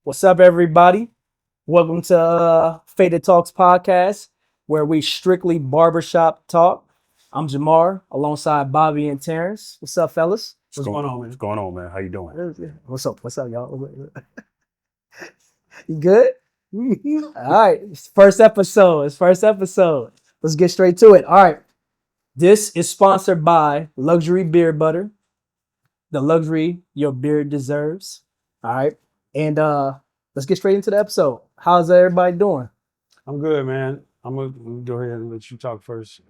What's up, everybody? Welcome to Faded Talks podcast, where we strictly barbershop talk. I'm Jamar, alongside Bobby and Terence. What's up, fellas? What's going on, man? What's going on, man? How you doing? What's up? What's up, y'all? You good? All right. It's first episode. Let's get straight to it. All right. This is sponsored by Luxury Beard Butter, the luxury your beard deserves. All right. And let's get straight into the episode. How's everybody doing? I'm good, man. I'm gonna go ahead and let you talk first.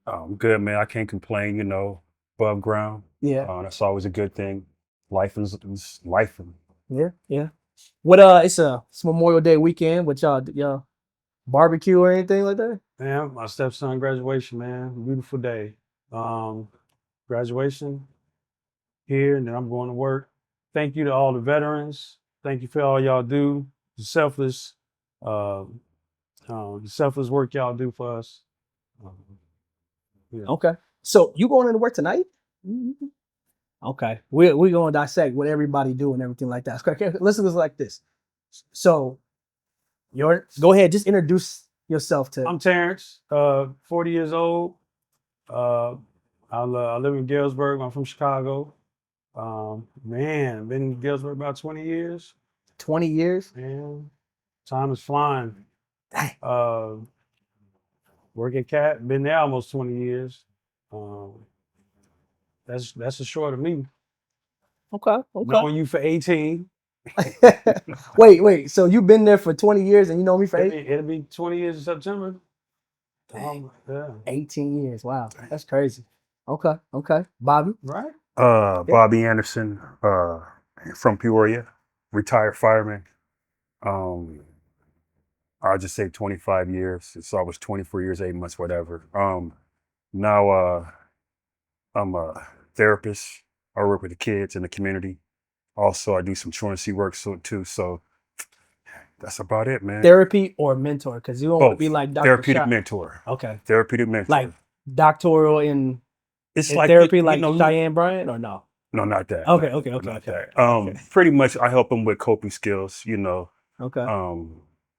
I'm good, man. I can't complain. Above ground. Yeah. That's always a good thing. Life is life. Yeah. What it's Memorial Day weekend. What y'all barbecue or anything like that? Man, my stepson graduation, man. Beautiful day. Graduation here, and then I'm going to work. Thank you to all the veterans. Thank you for all y'all do. The selfless work y'all do for us. Yeah. Okay. So you going into work tonight? Mm-hmm. Okay. We're going to dissect what everybody do and everything like that. Okay. Listen to this like this. So go ahead. Just introduce yourself to. I'm Terence, 40 years old. I live in Galesburg. I'm from Chicago. Man, been in Galesburg about 20 years. 20 years? Man, time is flying. Dang. Work at Cat, been there almost 20 years. That's the short of me. Okay. Knowing you for 18. Wait. So you've been there for 20 years and you know me for 18? It'll be 20 years in September. Yeah. 18 years. Wow. That's crazy. Okay. Bobby? Right? Bobby Anderson, from Peoria, retired fireman. I'll just say 25 years. So I was 24 years, 8 months, whatever. Now I'm a therapist. I work with the kids in the community. Also, I do some truancy work too. So that's about it, man. Therapy or mentor? Because you don't want to be like Dr. Therapeutic Shot. mentor. Okay. Therapeutic mentor. Like doctoral in like therapy, like Cheyenne Bryant, or no? No, not that. Okay. Not that. Pretty much, I help them with coping skills. Okay.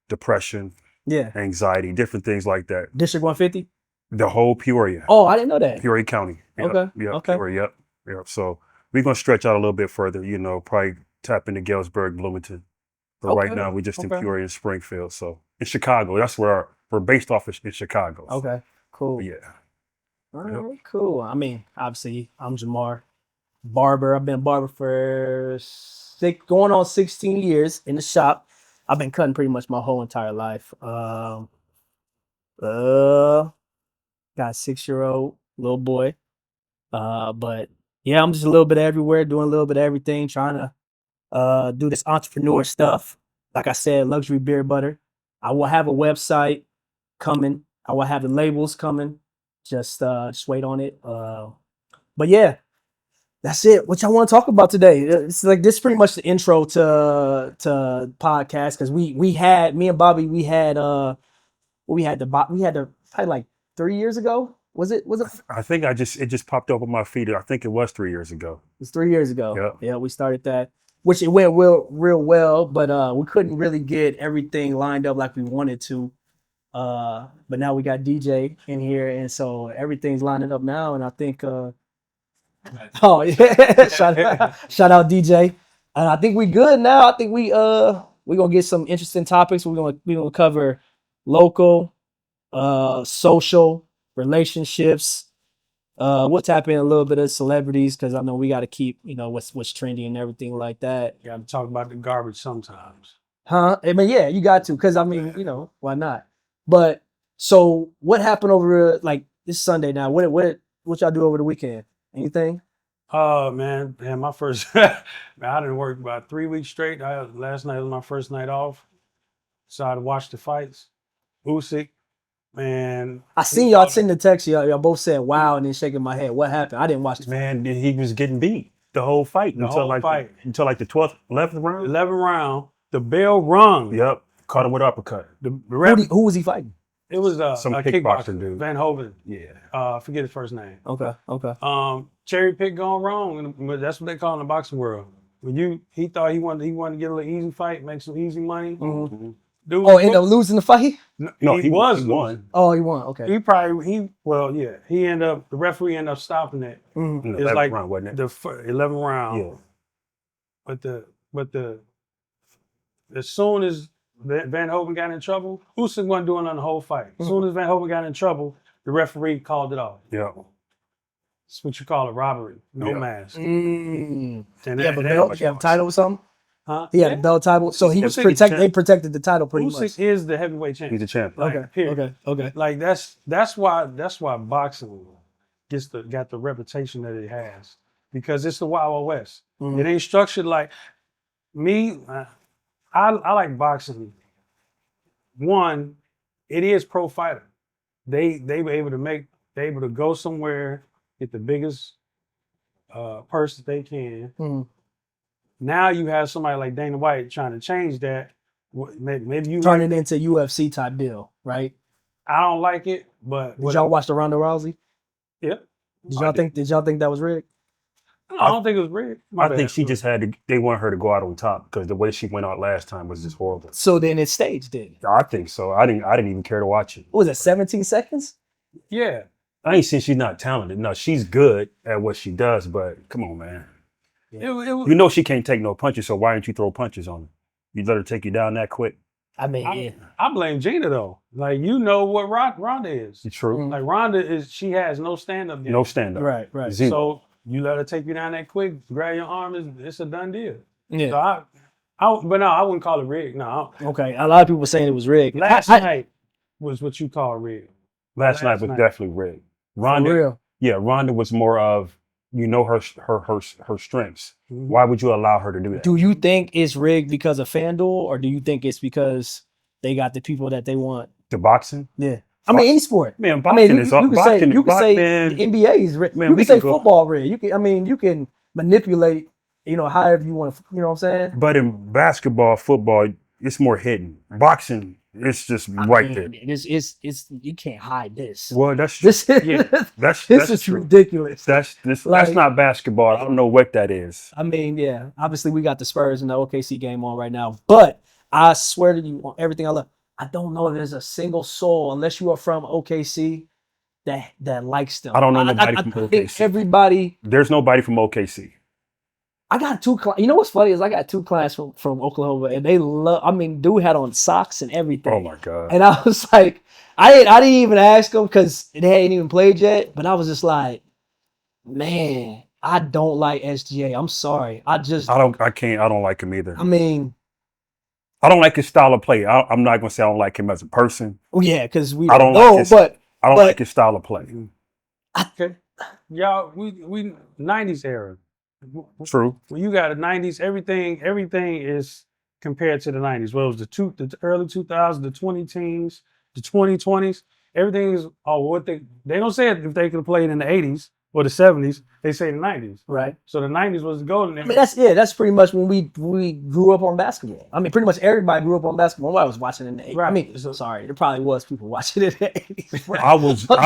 Depression. Yeah. Anxiety, different things like that. District 150. The whole Peoria. Oh, I didn't know that. Peoria County. Yep, okay. Yep. Okay. Peoria. Yep. So we're gonna stretch out a little bit further. Probably tap into Galesburg, Bloomington. But right now we're just in Peoria and Springfield. So in Chicago, that's where we're based off in Chicago. Okay. Cool. But yeah. All right. Cool. I mean, obviously, I'm Jamar, barber. I've been a barber for going on 16 years in the shop. I've been cutting pretty much my whole entire life. Got a 6-year-old little boy. But yeah, I'm just a little bit everywhere, doing a little bit of everything, trying to do this entrepreneur stuff. Like I said, Luxury Beard Butter. I will have a website coming. I will have the labels coming. Just wait on it. But yeah, that's it. What y'all want to talk about today? It's like this is pretty much the intro to podcast because me and Bobby we had probably like 3 years ago. Was it? I think it just popped up on my feed. I think it was 3 years ago. It was 3 years ago. Yep. Yeah, we started that, which it went real well, but we couldn't really get everything lined up like we wanted to. But now we got DJ in here, and so everything's lining up now, and I think oh yeah, shout out DJ. And I think we good now. I think we're gonna get some interesting topics. We're gonna cover local, social, relationships. We'll tap in a little bit of celebrities because I know we got to keep what's trendy and everything like that. You got to talk about the garbage sometimes. Huh? I mean, yeah, you got to because I mean, why not? But so what happened over like this Sunday now? What y'all do over the weekend? Anything? Man, my first man, I didn't work about 3 weeks straight. Last night was my first night off. Decided to watch the fights. Usyk, man. I seen y'all send the text. Y'all both said wow and then shaking my head. What happened? I didn't watch the fight. Man, he was getting beat the whole fight until like the 12th, 11th round. 11th round, the bell rung. Yep, caught him with an uppercut. Who was he fighting? It was some a kickboxer dude. Van Hoven. Yeah. I forget his first name. Okay. Cherry pick gone wrong. That's what they call in the boxing world. when he thought he wanted to get a little easy fight, make some easy money. Mhm. Dude, Oh, ended up losing the fight. No, he he was won. losing. Oh, he won. Okay. He ended up, the referee ended up stopping it. Mhm. In the It's 11th like round, wasn't it? the 11th round. Yeah. But as soon as Van Hoven got in trouble, Usyk wasn't doing on the whole fight. As soon as Van Hoven got in trouble, the referee called it off. Yeah. It's what you call a robbery, no Yeah. mask. Mm. And He have a that- belt. He have a title or something. Huh? He had a belt title, so he was Usyk- protected. They protected the title pretty Usyk much. is the heavyweight champion. He's a champion. Like, Okay. period. Okay. Like that's why boxing got the reputation that it has, because it's the Wild West. Mhm. It ain't structured like me. I like boxing. One, it is pro fighter. They were able to go somewhere, get the biggest purse that they can. Mhm. Now you have somebody like Dana White trying to change that. Maybe you Turn like it into UFC type deal, right? I don't like it, but Did y'all watch the Ronda Rousey? yeah. Did y'all think that was rigged? I don't think it was rigged. My I think bad. she just they wanted her to go out on top because the way she went out last time was just horrible. So then it's staged. Then I think so. I didn't even care to watch it. what was it 17 seconds? Yeah. I ain't saying she's not talented. No, she's good at what she does, but come on, man. You know she can't take no punches, so why didn't you throw punches on her? You let her take you down that quick? I mean, I blame Gina though. Like, you know what Ronda is. It's true. Mm. Like, Ronda she has no stand-up game. No stand up. right. Zero. So you let her take you down that quick, grab your arm, it's a done deal. Yeah. So but no, I wouldn't call it rigged. No. Okay. A lot of people saying it was rigged. Last night was what you call rigged. Last night was definitely rigged. Ronda, For real. yeah, Ronda was more of her strengths. Mhm. Why would you allow her to do that? Do you think it's rigged because of FanDuel, or do you think it's because they got the people that they want? The boxing, Yeah. I mean, any sport. man. I mean, Boxing you is can say man. the NBA is rigged. Man, You we can say can go- football rigged. You can manipulate, however you want to, you know what I'm saying? But in basketball, football, it's more hidden. Boxing, it's just right there. It's you can't hide this. Well, that's This is yeah, this that's is true. ridiculous. That's Like- not basketball. I don't know what that is. I mean, yeah. Obviously, we got the Spurs and the OKC game on right now, but I swear to you, on everything I love, I don't know if there's a single soul, unless you are from OKC, that likes them. I don't know nobody from think OKC. everybody. There's nobody from OKC. I got two. You know what's funny is I got two clients from Oklahoma, and they love. I mean, dude had on socks and everything. Oh my god. And I was like, I didn't even ask them because they hadn't even played yet. But I was just like, man, I don't like SGA. I'm sorry. I don't like him either. I mean, I don't like his style of play. I'm not gonna say I don't like him as a person. well, yeah, because we I don't know, like his- but I don't But- like his style of play. Okay. Y'all, we 90s era. True. When you got a 90s, everything is compared to the 90s. Well, it was the early 2000s, the 20 teens, the 2020s. Everything is what they don't say it if they could have played in the 80s or the 70s. They say the 90s. right. So the 90s was the golden I era. mean, that's pretty much when we grew up on basketball. I mean, pretty much everybody grew up on basketball. I was watching in the 80s. I Right. mean, sorry, there probably was people watching it in the 80s. Right? I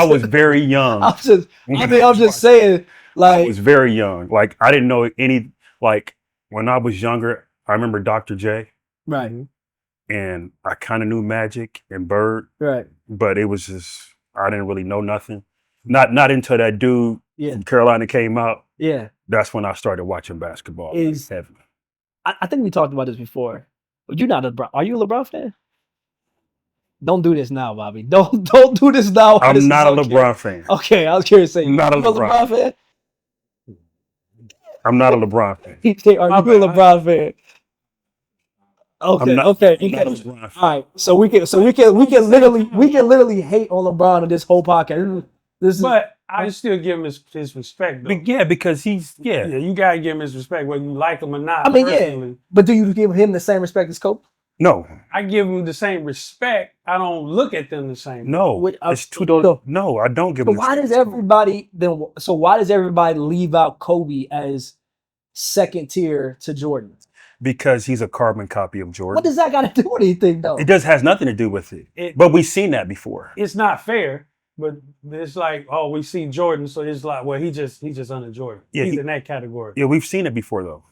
was very young. I'm just saying, I like, was very young. Like I didn't know any. Like when I was younger, I remember Dr. J, right, and I kind of knew Magic and Bird, right, but it was just I didn't really know nothing. Not until that dude yeah, from Carolina came out. yeah. That's when I started watching basketball. Is- Heavy. I think we talked about this before. But you're not a LeBron. Are you a LeBron fan? Don't do this now, Bobby. Don't do this now. This I'm is not a okay. LeBron fan. Okay, I was curious to say, I'm not a you LeBron. fan? I'm not a LeBron fan. He say, are My you a bad. LeBron fan? Okay, I'm not, okay. I'm not a LeBron fan. All right, so we can literally hate on LeBron on this whole podcast. This is But I still give him his respect, though. Yeah, because he's Yeah, you gotta give him his respect, whether you like him or not. I mean, personally. yeah. But do you give him the same respect as Kobe? No, I give him the same respect. I don't look at them the same. no. Wait, It's two. so- No, I don't give So him. why does everybody then? So why does everybody leave out Kobe as second tier to Jordan? Because he's a carbon copy of Jordan. What does that got to do with anything, though? It has nothing to do with it. But we've seen that before. It's not fair, but it's like, oh, we see Jordan, so it's like, well, he just under Jordan. Yeah, He's in that category. Yeah, we've seen it before though.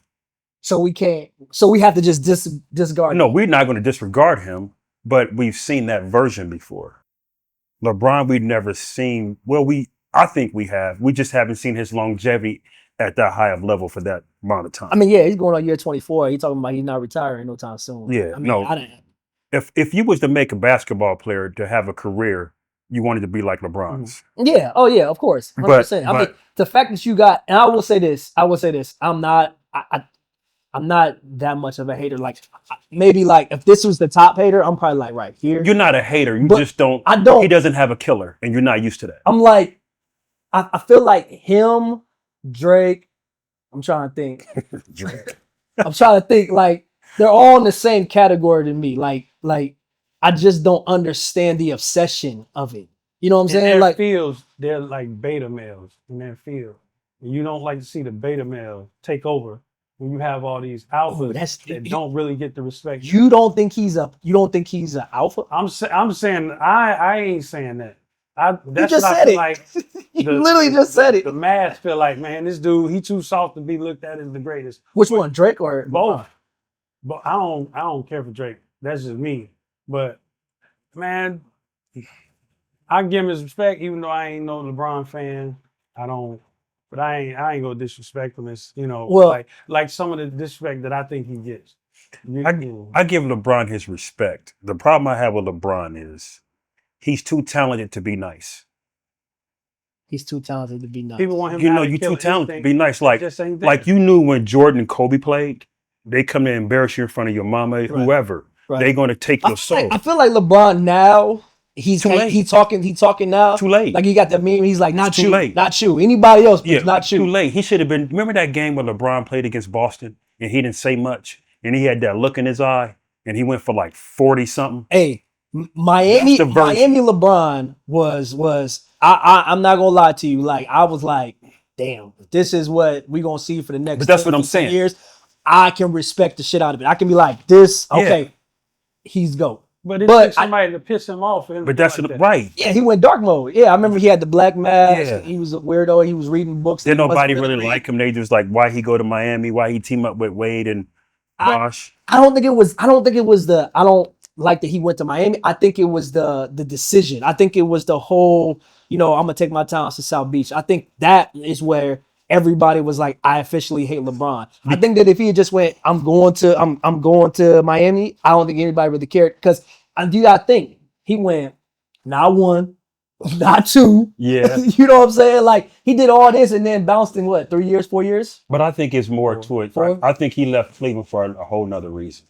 So we can't. So we have to just discard. No, we're not going to disregard him, but we've seen that version before. LeBron, we've never seen. Well, I think we have. We just haven't seen his longevity at that high of level for that amount of time. I mean, yeah, he's going on year 24. He's talking about he's not retiring no time soon. Yeah, I mean, no. If you was to make a basketball player to have a career, you wanted to be like LeBron's. Yeah. Oh yeah. Of course. 100%. I mean, the fact that you got, and I will say this. I'm not. I'm not that much of a hater. Like maybe like if this was the top hater, I'm probably like right here. You're not a hater. You But just don't. I don't. He doesn't have a killer, and you're not used to that. I'm like, I feel like him, Drake. I'm trying to think. I'm trying to think. Like they're all in the same category to me. Like I just don't understand the obsession of it. You know what I'm saying? In their Like fields, they're like beta males in their field. And you don't like to see the beta male take over when you have all these alphas that don't really get the respect. You don't think he's an alpha? I'm saying I ain't saying that. That's just what I said feel it. like. You literally just said it. The mass feel like, man, this dude, he too soft to be looked at as the greatest. Which one, Drake or Both? But I don't care for Drake. That's just me. But man, I give him his respect, even though I ain't no LeBron fan. I don't. But I ain't gonna disrespect him as like some of the disrespect that I think he gets. I give LeBron his respect. The problem I have with LeBron is he's too talented to be nice. He's too talented to be nice. People want him. You're too talented to be nice. Like you knew when Jordan and Kobe played, they come to embarrass you in front of your mama, whoever. Right. They're gonna take your soul. I feel like LeBron now. He's talking now. Too late. Like he got that meme. He's like, not too you, late. Not you. Anybody else, but not you. Too late. He should have been. Remember that game when LeBron played against Boston and he didn't say much and he had that look in his eye and he went for like 40 something. Hey, Miami LeBron was. I'm not gonna lie to you. Like I was like, damn, this is what we gonna see for the next. But that's what I'm saying. Years. I can respect the shit out of it. I can be like, this. Okay, he's GOAT. But it took somebody to piss him off. But that's right. Yeah, he went dark mode. Yeah, I remember he had the black mask. Yeah. He was a weirdo. He was reading books. Then nobody really liked him. They just like, why he go to Miami? Why he team up with Wade and Bosh? I don't think it was the. I don't like that he went to Miami. I think it was the decision. I think it was the whole. I'm gonna take my talents to South Beach. I think that is where everybody was like, I officially hate LeBron. I think that if he had just went, I'm going to Miami, I don't think anybody really cared. Because you gotta think, he went not 1, not 2. Yeah. You know what I'm saying? Like he did all this and then bounced in 3 years, 4 years? But I think it's more to it. I think he left Cleveland for a whole nother reason.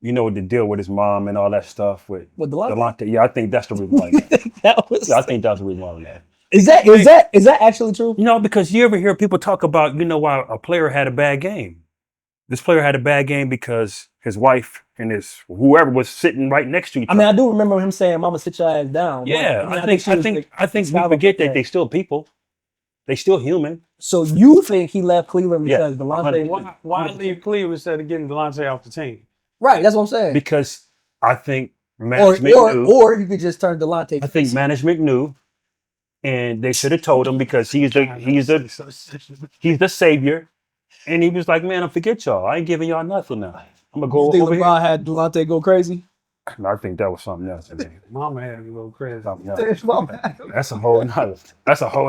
The deal with his mom and all that stuff with Delonte. Yeah, I think that's the reason why. I think that's the reason why he left. Is that actually true? Because you ever hear people talk about, why a player had a bad game. This player had a bad game because his wife and his whoever was sitting right next to each other. I do remember him saying, "Mama, sit your ass down." Yeah, I think we forget that they still people. They still human. So you think he left Cleveland because Delonte? Why leave Cleveland instead of getting Delonte off the team? Right, that's what I'm saying. Because I think management knew. Or you could just turn Delonte. I think management knew. And they should have told him because he's the savior. And he was like, man, forget y'all. I ain't giving y'all nothing now. I'm gonna go over LeBron had Delonte go crazy? No, I think that was something else. Mama had him go crazy. That's a whole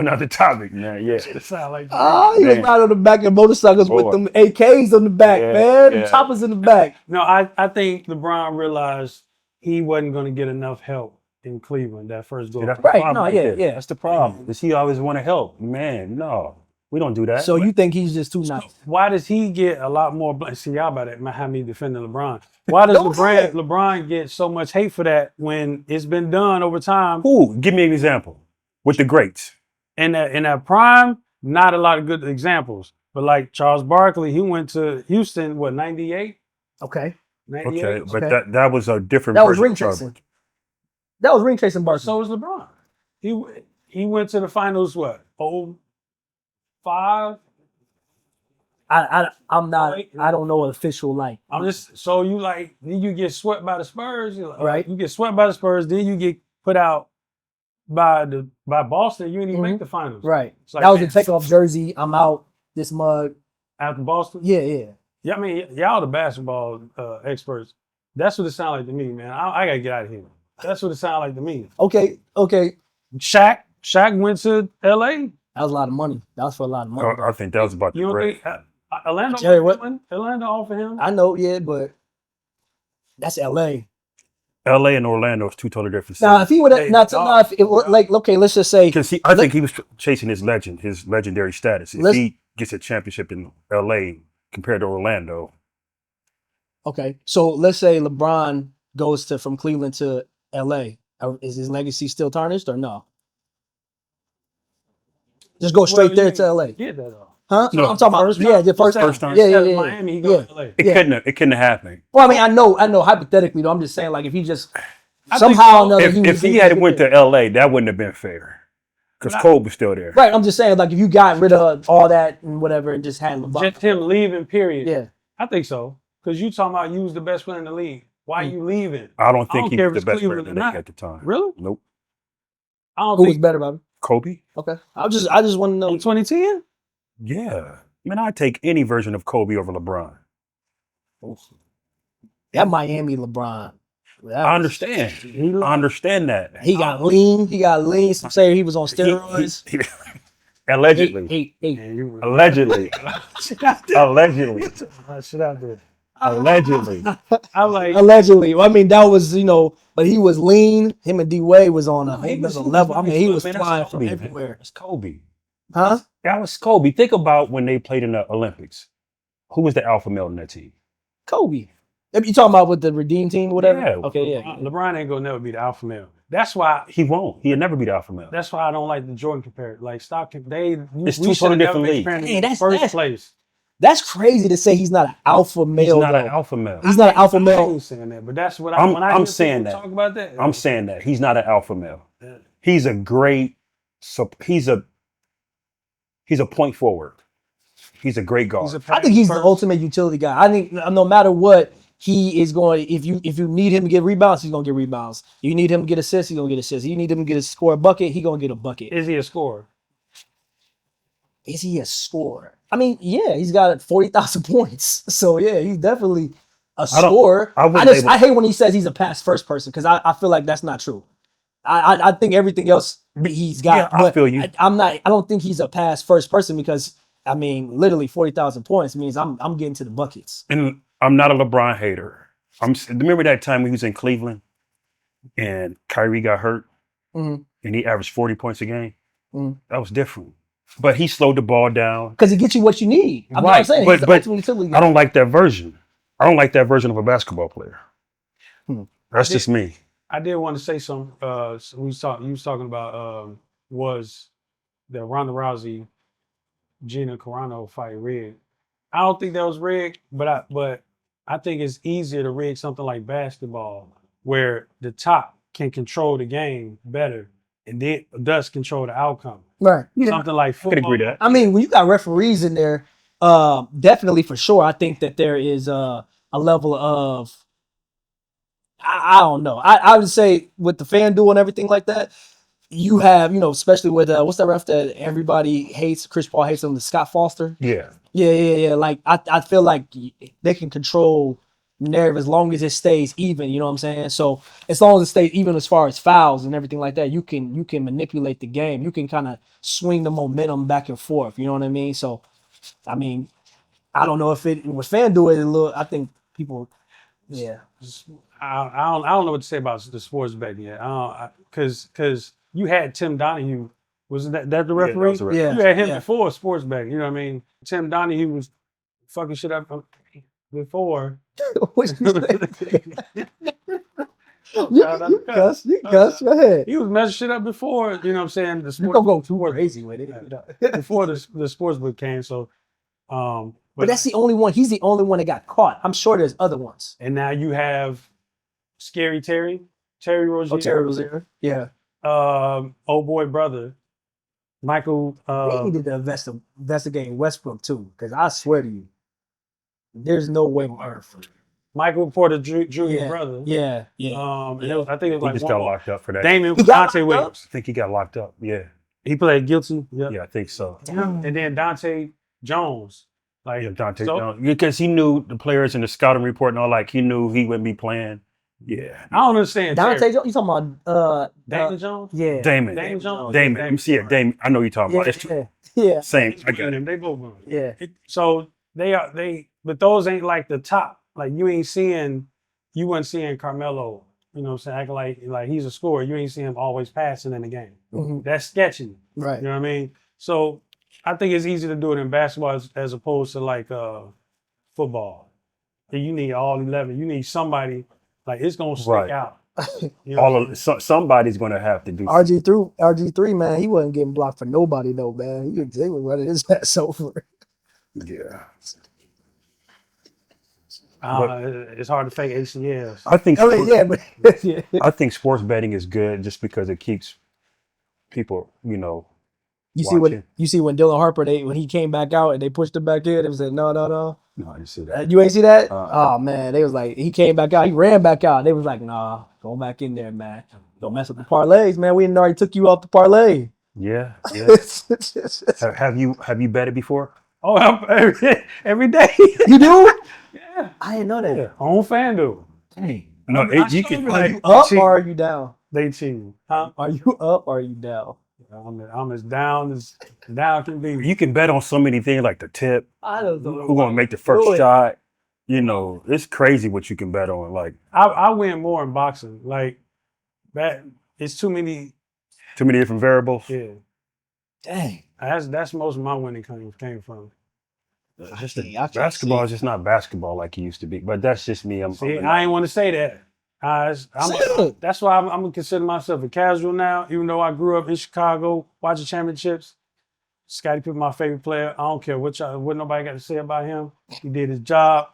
nother topic, man. Yeah. It sound like he was riding on the back of motorcycles with them AKs on the back, man. Yeah. Choppers in the back. No, I think LeBron realized he wasn't gonna get enough help in Cleveland that first goal. That's the problem. Because he always want to help. Man, no. We don't do that. So you think he's just too nice? Why does he get a lot more see y'all about that? Have me defending LeBron. Why does LeBron get so much hate for that when it's been done over time? Ooh, give me an example. With the greats. In that prime, not a lot of good examples. But like Charles Barkley, he went to Houston, 98? Okay. 98? Okay, but that was a different version. That was ring chasing. That was ring chasing Barkley. So was LeBron. He went to the finals, 05? I'm not. I don't know official like. I'm just so then you get swept by the Spurs, right? You get swept by the Spurs, then you get put out by Boston. You didn't even make the finals, right? That was a takeoff jersey. I'm out. This mug after Boston. Yeah. Yeah, I mean, y'all the basketball experts. That's what it sounds like to me, man. I gotta get out of here. That's what it sounds like to me. Okay. Shaq went to L.A. That was a lot of money. That was for a lot of money. I think that was about You the don't break. think Orlando? Jerry, what? Orlando offered him. I know, yeah, but that's LA. LA and Orlando is two totally different Now, if cities. he would have Hey, not, dog. nah, if it, like, okay, let's just say, Because I think he was chasing his legendary status. If Let's- he gets a championship in LA compared to Orlando, okay, so let's say LeBron goes from Cleveland to LA. Is his legacy still tarnished or no? Just go straight Well, there you to LA. Get that off. Huh? No, I'm talking about, First yeah, time? the first First time. time? Yeah, yeah, Instead yeah. of Miami, he yeah. go to LA. it Yeah. couldn't have happened. Well, I mean, I know hypothetically, though. I'm just saying, like, if he just I think somehow so. or another, If he had went to LA, that wouldn't have been fair. Because But I- Kobe was still there. right, I'm just saying, like, if you got rid of all that and whatever and just had LeBron. Just him leaving, period. Yeah. I think so. Because you talking about you was the best player in the league. Why you leaving? I don't I think don't he care was if the it's best player in Cleveland the or league not. at the time. Really? Nope. I don't Who was think better, Bobby? Kobe? Okay. I just want to know. in 2010. Yeah. I mean, I'd take any version of Kobe over LeBron. That Miami LeBron. That I was- understand. He I understand that. He got lean. He got lean. Some say he was on steroids. Allegedly. Hey. Man, you Allegedly. Allegedly. shit out there. Allegedly. I'm like, Allegedly. Well, I mean, that was, but he was lean. Him and D Wade was on a He was- another level. I mean, he was man, that's flying from Kobe, man. everywhere. That's Kobe. Huh? That was Kobe. Think about when they played in the Olympics. Who was the alpha male in that team? Kobe. You talking about with the Redeem team or whatever? Yeah. Okay, yeah. LeBron ain't gonna never be the alpha male. That's why. He won't. He'll never be the alpha male. That's why I don't like the Jordan compare. Like stop. It's we two should totally have different never been leagues. comparing Hey, in the that's- first place. That's crazy to say he's not an alpha male. He's not though. an alpha male. He's not an alpha I male. ain't saying that, but that's what I'm- when I I'm hear saying people that. talk about that. I'm saying that he's not an alpha male. Yeah. He's a great. He's a point forward. He's a great guard. I think he's the ultimate utility guy. I think no matter what, he is going. If you need him to get rebounds, he's gonna get rebounds. You need him to get assists, he's gonna get assists. You need him to get score a bucket, he's gonna get a bucket. Is he a scorer? Is he a scorer? I mean, yeah, he's got 40,000 points. So yeah, he's definitely a I don't- scorer. I wouldn't label- I hate when he says he's a pass first person because I feel like that's not true. I think everything else he's got. Yeah, I but feel you. I don't think he's a pass first person because I mean, literally 40,000 points means I'm getting to the buckets. And I'm not a LeBron hater. Remember that time when he was in Cleveland and Kyrie got hurt Mhm. and he averaged 40 points a game? Mhm. That was different. But he slowed the ball down. Because it gets you what you need. I'm Right, not saying but- he's the but ultimate utility guy. I don't like that version. I don't like that version of a basketball player. That's just me. I did want to say something. You was talking about was the Ronda Rousey Gina Carano fight rigged? I don't think that was rigged, but I think it's easier to rig something like basketball where the top can control the game better and then thus control the outcome. Right. Yeah. Something like I football. could agree that. I mean, when you got referees in there, definitely for sure, I think that there is a level of I don't know. I would say with the FanDuel and everything like that, you have, especially with what's that ref that everybody hates, Chris Paul hates him, the Scott Foster. Yeah. Yeah. Like I feel like they can control narrative as long as it stays even, you know what I'm saying? So as long as it stays even as far as fouls and everything like that, you can manipulate the game. You can kind of swing the momentum back and forth, you know what I mean? So I mean, I don't know if it with FanDuel, I think people yeah. I don't know what to say about the sports betting yet. Because you had Tim Donahue. Wasn't that the referee? was the referee. Yeah. You had him yeah. before sports betting. You know what I mean? Tim Donahue was fucking shit up before. What you say? Shout out You to cuss, go ahead. He was messing shit up before. You know what I'm saying? The You sports don't go too crazy with it. before the sports book came. So, But that's the only one. He's the only one that got caught. I'm sure there's other ones. and now you have Scary Terry Rozier. Oh, Terry was there. Yeah. Old boy brother, Michael. They needed to investigate Westbrook too, because I swear to you, there's no way on earth. Michael Porter Jr. Yeah. brother. Yeah. And I think it was He like just one got more. locked up for that. Damon He got Dante locked Williams. I think he got locked up. Yeah. He played guilty. Yep. Yeah, I think so. And then Dante Jones. Like Yeah, Dante, so, because he knew the players in the scouting report and all, like he knew he wouldn't be playing. Yeah, I don't understand. Dante Jones, you talking about Damon Jones? yeah. Damon, Damon Jones? Damon. Yeah, Let me see it, Damon. I know you're talking Yeah, about. It's yeah, yeah, same. He's I got winning it. them. They both won. yeah. So but those ain't like the top. Like you wasn't seeing Carmelo, you know what I'm saying, acting like he's a scorer. You ain't seeing him always passing in the game. Mhm. That's sketchy. Right. You know what I mean? So I think it's easy to do it in basketball as opposed to like football. You need all 11. You need somebody like it's gonna stick Right. out. You know All what I'm of somebody's going to have to do. RG3, man, he wasn't getting blocked for nobody though, man. They was running his ass over. Yeah. It's hard to fake ACLs. I think. I mean, yeah, but yeah. I think sports betting is good just because it keeps people, watching. You see when Dylan Harper when he came back out and they pushed him back in, it was like no. No, I didn't see that. You ain't see that? Uh-uh. Oh man, they was like he came back out, he ran back out. They was like, nah, go back in there, man. Don't mess with the parlays, man. We already took you off the parlay. Yeah. Have you betted before? Oh, every day. You do? Yeah. I didn't know that. Yeah. On FanDuel. Dang. No, I you showed can. you, Are like, you up cheat. or are you down? They cheating. Huh? Are you up or are you down? I'm as down can be. You can bet on so many things like the tip, I don't know. who's gonna make the first shot. It's crazy what you can bet on. Like I win more in boxing. Like that, it's too many. too many different variables. Yeah, Dang. that's most of my winning came from. Basketball is just not basketball like it used to be. But that's just me. I ain't want to say that. That's why I'm gonna consider myself a casual now. Even though I grew up in Chicago watching championships, Scottie Pippen my favorite player. I don't care what nobody got to say about him. He did his job.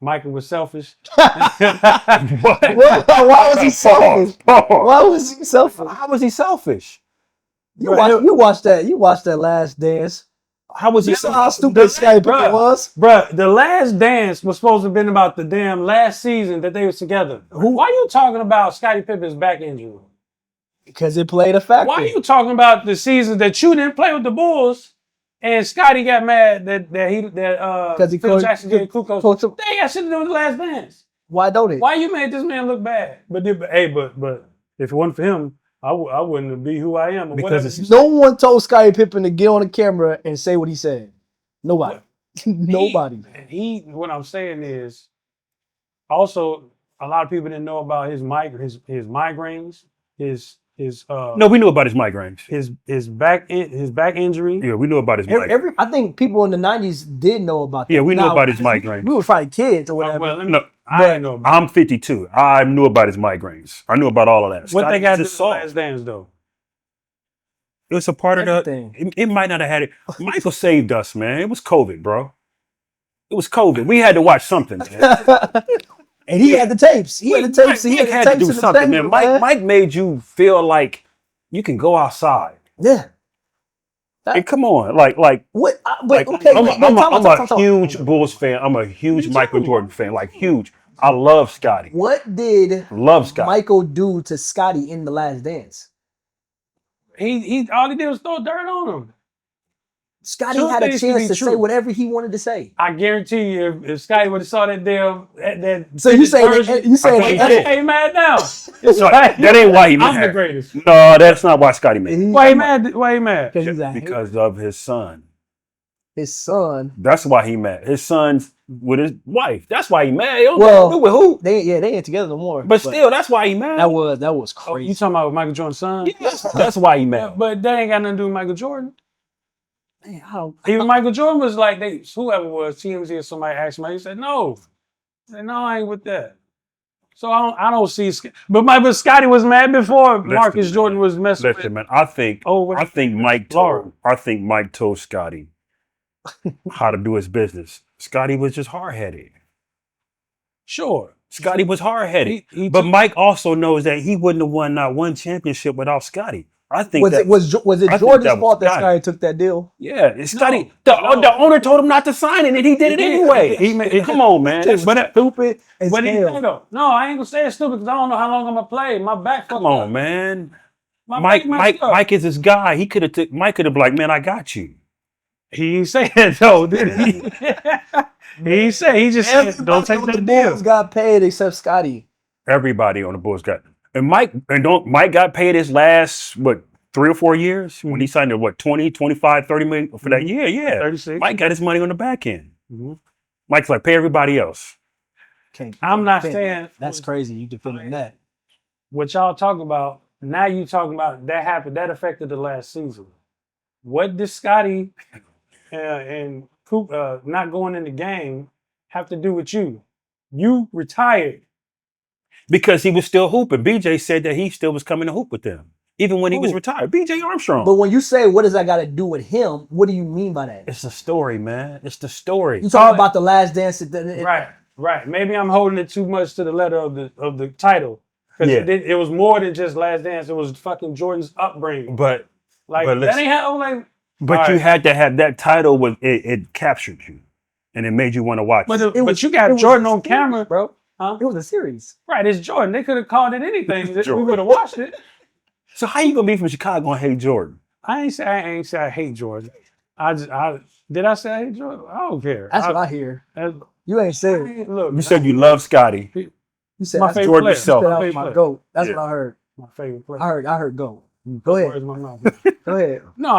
Michael was selfish. What? Why was he selfish? Why was he selfish? How was he selfish? You watched that Last Dance. How was he? You saw how stupid Scottie Pippen was? Bruh, the Last Dance was supposed to have been about the damn last season that they was together. Why you talking about Scottie Pippen's back injury? Because it played a factor. Why are you talking about the season that you didn't play with the Bulls and Scotty got mad that Phil Jackson did Kukoc? They ain't got shit to do with the Last Dance. Why don't it? Why you made this man look bad? But if it wasn't for him, I wouldn't be who I am. Because no one told Scottie Pippen to get on the camera and say what he said. Nobody. Nobody. What I'm saying is, also a lot of people didn't know about his migraines, no, we knew about his migraines. his back injury. Yeah, we knew about his migraines. I think people in the 90s did know about that. Yeah, we knew about his migraines. We were probably kids or whatever. I didn't know about I'm 52. I knew about his migraines. I knew about all of that. what they got to do just with saw. Last Dance though. It was a part of Everything. it might not have had it. Michael saved us, man. It was COVID, bro. It was COVID. We had to watch something, man. And he had the tapes. He had the tapes. He had to do something, man. Mike made you feel like you can go outside. Yeah. Hey, come on, like What? I'm a huge Bulls fan. I'm a huge Michael Jordan fan. Like huge. I love Scotty. What did Love Scotty. Michael do to Scotty in The Last Dance? He all he did was throw dirt on him. Scotty had a chance to say whatever he wanted to say. I guarantee you, if Scotty would have saw that damn that. So you say hey mad now? That ain't why he mad. I'm the greatest. No, that's not why Scotty mad. Why he mad? Why he mad? Because of his son. His son. That's why he mad. His son's with his wife. That's why he mad. Well, with who? They ain't together no more. But still, that's why he mad. That was crazy. You talking about Michael Jordan's son? Yes, that's why he mad. But that ain't got nothing to do with Michael Jordan. Man, Even Michael Jordan was like, whoever was, TMZ or somebody asked him, he said, no. He said, no, I ain't with that. So I don't see, but Scotty was mad before Marcus Jordan was messing with. Listen, man, I think Mike told Scotty how to do his business. Scotty was just hard-headed. Sure. Scotty was hard-headed. But Mike also knows that he wouldn't have won not one championship without Scotty. I think was it Jordan's fault that Scotty took that deal? Yeah, it's Scotty. The owner told him not to sign it, and he did it anyway. Come on, man. That's stupid as hell. No, I ain't gonna say it's stupid because I don't know how long I'm gonna play. My back. Come on, man. Mike is his guy. Mike could have been like, man, I got you. He ain't say that though, did he? He ain't say. He just said, "Don't take the that deal." Bulls got paid except Scotty. Everybody on the Bulls got Mike got paid his last 3 or 4 years when he signed to 20, 25, 30 million for that year. Yeah. 36. Mike got his money on the back end. Mhm. Mike's like, pay everybody else. I'm not defend saying that's crazy. You defending that? what y'all talking about. Now you talking about that happened. That affected the last season. What did Scotty and Coop not going in the game have to do with you? You retired. Because he was still hooping. BJ said that he still was coming to hoop with them. Even when he was Who? retired. BJ Armstrong. But when you say what does that got to do with him, what do you mean by that? It's the story, man. It's the story. You talk about the last dance. Right. Maybe I'm holding it too much to the letter of the title. Because it was more than just Last Dance. It was fucking Jordan's upbringing. But that ain't how like. But you had to have that title. It captured you, and it made you want to watch. But you got Jordan on camera, bro. Huh? It was a series. Right, it's Jordan. They could have called it anything. We would have watched it. So how you gonna be from Chicago and hate Jordan? I ain't say I hate Jordan. Did I say I hate Jordan? I don't care. That's what I hear. You ain't said it. Look, You said you love Scotty. You said my that's favorite Jordan player. yourself. that was my goat. That's Yeah. what I heard. My favorite player. I heard goat. Go ahead. Where's my mouth? Go ahead. No,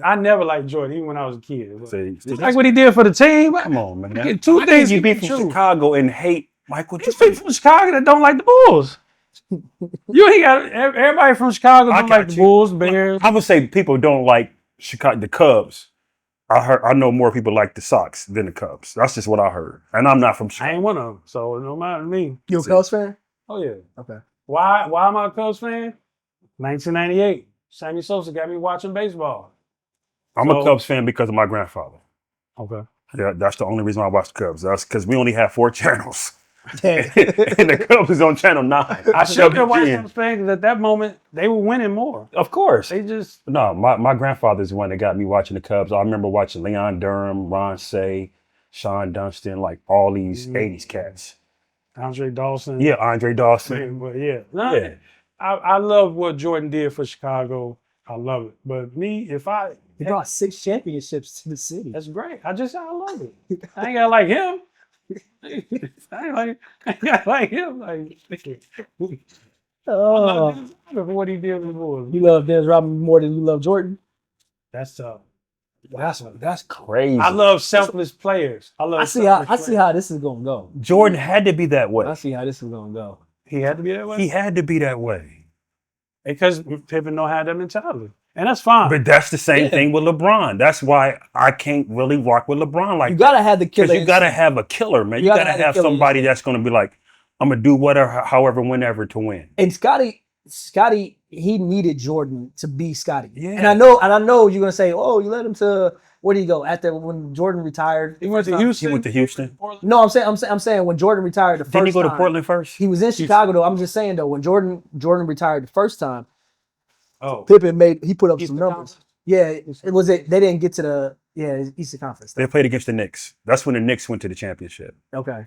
I never liked Jordan, even when I was a kid. See, Like what he did for the team. come on, man. Get two How things can you be be from true. Chicago and hate Michael There's Jordan? people from Chicago that don't like the Bulls. You ain't got everybody from Chicago I don't got like the you. Bulls, Bears. I would say people don't like Chicago, the Cubs. I know more people like the Sox than the Cubs. That's just what I heard. And I'm not from I Chicago. ain't one of them, so no matter to me. You a Cubs fan? Oh yeah. Okay. Why am I a Cubs fan? 1998. Sammy Sosa got me watching baseball. I'm a Cubs fan because of my grandfather. Okay. Yeah, that's the only reason I watch the Cubs. That's because we only have 4 channels. Damn. And the Cubs is on channel 9. I should have watched WGN. Cubs fans because at that moment they were winning more. Of course. They just No, my grandfather's the one that got me watching the Cubs. I remember watching Leon Durham, Ron Say, Sean Dunston, like all these 80s cats. Andre Dawson. Yeah, Andre Dawson. But yeah. No, Yeah. I love what Jordan did for Chicago. I love it. But me, He brought 6 championships to the city. that's great. I love it. I ain't gotta like him. I ain't gotta like him. Like Oh, for what he did with the Bulls. you love Dennis Rodman more than you love Jordan? That's tough. That's crazy. I love selfless players. I see how this is gonna go. Jordan had to be that way. I see how this is gonna go. He had to be that way. He had to be that way. Because Pippen don't have that mentality. And that's fine. But that's the same thing with LeBron. That's why I can't really rock with LeBron like You gotta have the killer. because you gotta have a killer, man. You gotta have somebody that's gonna be like, I'm gonna do whatever, however, whenever to win. And Scotty, he needed Jordan to be Scotty. Yeah. And I know you're gonna say, oh, you let him to where did he go after when Jordan retired? He went to Houston. He went to Houston. No, I'm saying when Jordan retired the first time. Didn't he go to Portland first? He was in Chicago though. I'm just saying though, when Jordan retired the first time, Oh. Pippen he put up Eastern some numbers. Conference? Yeah, they didn't get to the Eastern Conference. They played against the Knicks. That's when the Knicks went to the championship. Okay.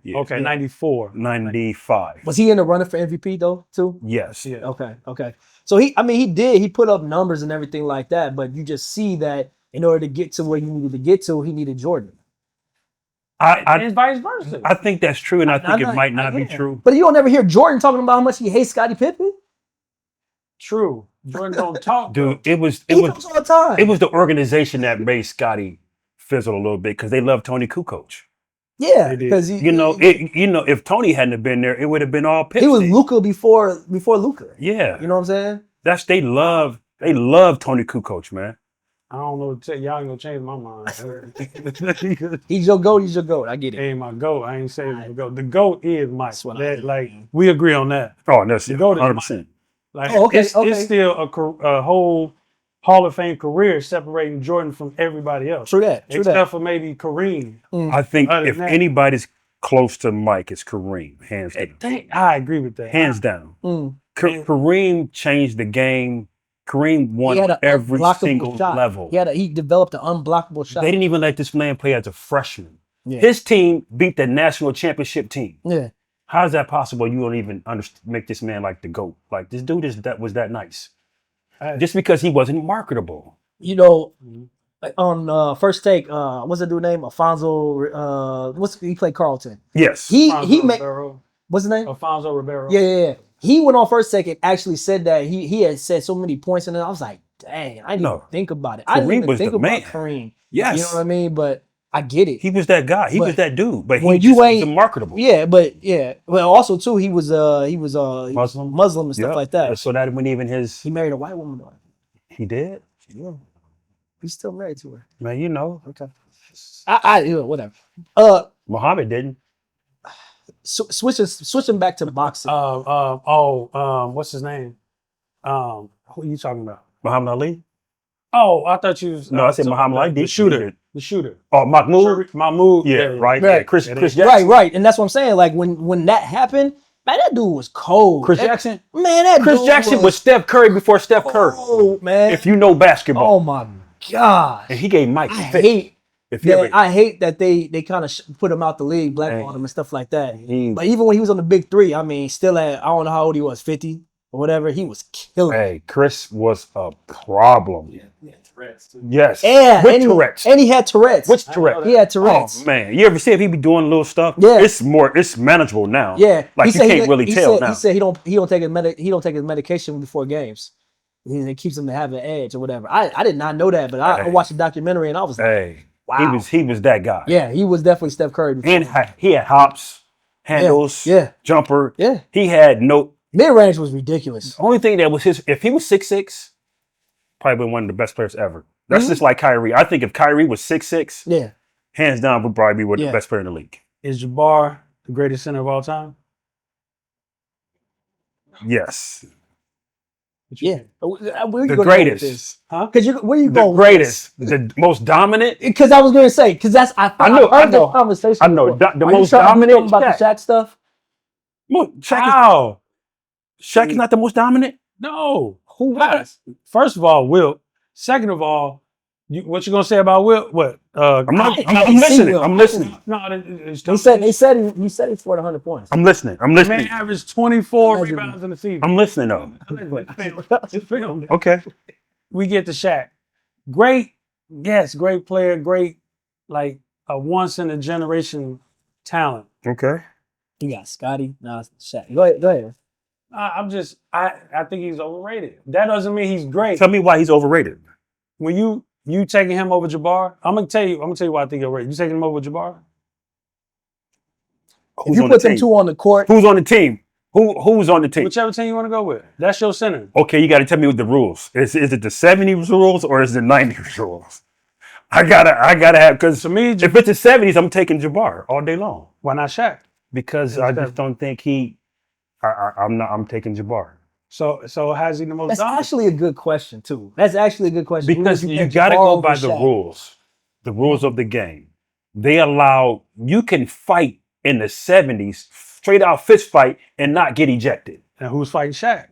Yeah. Okay, 94. 95. Was he in the running for MVP though too? Yes. Yeah. Okay. So he put up numbers and everything like that, but you just see that in order to get to where he needed to get to, he needed Jordan. And vice versa. I think that's true, and I think it might not be yeah. true. But you don't ever hear Jordan talking about how much he hates Scottie Pippen. True. Jordan don't talk. Dude, it was He talks all the time. it was the organization that made Scotty fizzle a little bit because they loved Tony Kukoc. Yeah, They did. because If Tony hadn't have been there, it would have been all Pitt. he was Luka before Luka. Yeah, You know what I'm saying? they love Tony Kukoc, man. I don't know what to tell y'all ain't gonna change my mind. He's your goat. I get it. Hey, my GOAT. I ain't saying my GOAT. The GOAT is Mike. That's what Like we agree on that. Oh, and that's You go to 100%. Like okay. it's still a whole Hall of Fame career separating Jordan from everybody else. True that. Except for maybe Kareem. I think Other if than that- anybody's close to Mike, it's Kareem, hands down. I agree with that. Hands down. Mm. Kareem changed the game. Kareem won He had an every unblockable single shot. level. He developed an unblockable shot. They didn't even let this man play as a freshman. Yeah. His team beat the national championship team. Yeah. How is that possible? You don't even make this man like the GOAT. Like this dude was that nice. Just because he wasn't marketable. You know, Like, on First Take, what's that dude name? Alfonso. He played Carlton. Yes. He Alfonso made Ribeiro. what's his name? Alfonso Ribeiro. Yeah. He went on First Take and actually said that he had said so many points, and I was like, dang, I didn't even think about it. I didn't Kareem even was think the about man. Kareem. Yes. You know what I mean? But I get it. He was that guy. He was But that dude. But when he you just was ain't- unmarketable. Yeah, but yeah. Well, also too, he was Muslim. Muslim and stuff Yep. like that. So that when even his He married a white woman though. he did. Yeah. He's still married to her. Man, you know. Okay. Whatever. Muhammad didn't. Switching back to boxing. What's his name? Who are you talking about? Muhammad Ali? Oh, I thought you was. No, I said talking Muhammad about Ali. The shooter. The shooter. Oh, Mahmoud? Mahmoud. Yeah, right. Right. Yeah, Chris That Jackson. Right. And that's what I'm saying. Like when that happened, man, that dude was cold. Chris Jackson? Man, that Chris dude Jackson was Steph Curry before Steph Curry. cold, man. If you know basketball. Oh my gosh. And he gave Mike I fit. hate If you that. ever, I hate that they kind of put him out the league, blackballed him and stuff like that. But even when he was on the big three, I mean, still at, I don't know how old he was, 50 or whatever, he was killing. hey, Chris was a problem. Yeah, Tourette's too. Yes. Yeah, With Tourette's. And he had Tourette's. Which Tourette's? He had Tourette's. Oh man, you ever see if he be doing little stuff? Yeah. It's manageable now. Yeah, like you can't really tell now. He said he don't take his medication before games. It keeps him to have an edge or whatever. I did not know that, but I watched the documentary and I was like, Hey, wow. he was that guy. Yeah, he was definitely Steph Curry. before. And he had hops, handles, Yeah. jumper. Yeah. He had no. Mid range was ridiculous. The only thing that was if he was 6'6", probably been one of the best players ever. That's just like Kyrie. I think if Kyrie was 6'6", Yeah. hands down would probably be one of the best player in the league. Is Jabbar the greatest center of all time? Yes. Yeah. The greatest. Huh? Where you The going? greatest. The most dominant. Because I was going to say, because that's I heard this conversation. I know. before. The Are you most talking dominant. about the Shaq stuff. Shaq is not the most dominant. No. Who was? First of all, Wilt. Second of all, what you gonna say about Wilt? What? I'm didn't see listening. Will. I'm listening. No, He said he scored 100 points. I'm listening. I'm Man listening. averaged 24 Allegedly. rebounds in the season. I'm listening though. It's filmed. Okay. We get to Shaq. Great, yes, great player, great, like a once in a generation talent. Okay. You got Scotty, nah, Shaq. Go ahead. I think he's overrated. That doesn't mean he's great. Tell me why he's overrated. When you taking him over Jabbar, I'm gonna tell you why I think you're overrated. You taking him over Jabbar? If you put them two on the court, Who's on the team? Who's on the team? Whichever team you want to go with. That's your center. Okay, you got to tell me what the rules. Is it the 70s rules or is it the 90s rules? I gotta have because To me, if it's the 70s, I'm taking Jabbar all day long why not Shaq? because I just don't think I'm taking Jabbar So how's he the most that's dominant? actually a good question too. That's actually a good question. because Who would you pick, got to Jabbar go over by the Shaq? rules of the game. They allow you can fight in the 70s, straight out fist fight, and not get ejected. And who's fighting Shaq?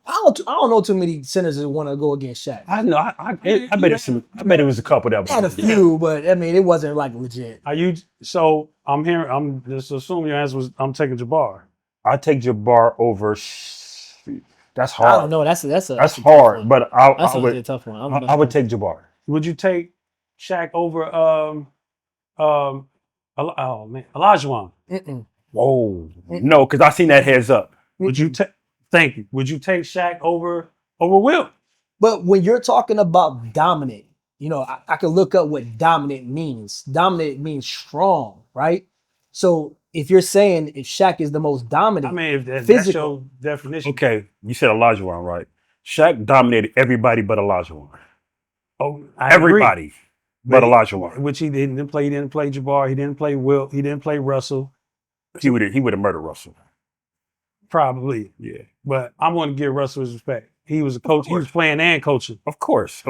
I don't know too many centers that want to go against Shaq. I know. I bet it was a couple that Had a few, but I mean, it wasn't like legit. I'm just assuming your answer was I'm taking Jabbar. I take Jabbar over. That's I hard. don't know. That's That's a tough hard, one. but That's I a would. tough one. I would take Jabbar. Would you take Shaq over Olajuwon? Mm-mm. Whoa, no, because I seen that heads up. Would you take? Thank you. Would you take Shaq over Wilt? But when you're talking about dominant, I can look up what dominant means. Dominant means strong, right? So if you're saying if Shaq is the most dominant, I mean, if that's physical. your definition. Okay, you said Olajuwon, right? Shaq dominated everybody but Olajuwon. Oh, I agree. Everybody but Olajuwon. Which he didn't play. He didn't play Jabbar. He didn't play Wilt. He didn't play Russell. He would have murdered Russell. Probably. Yeah, But I'm going to give Russell his respect. He was a coach. He was playing and coaching. of course.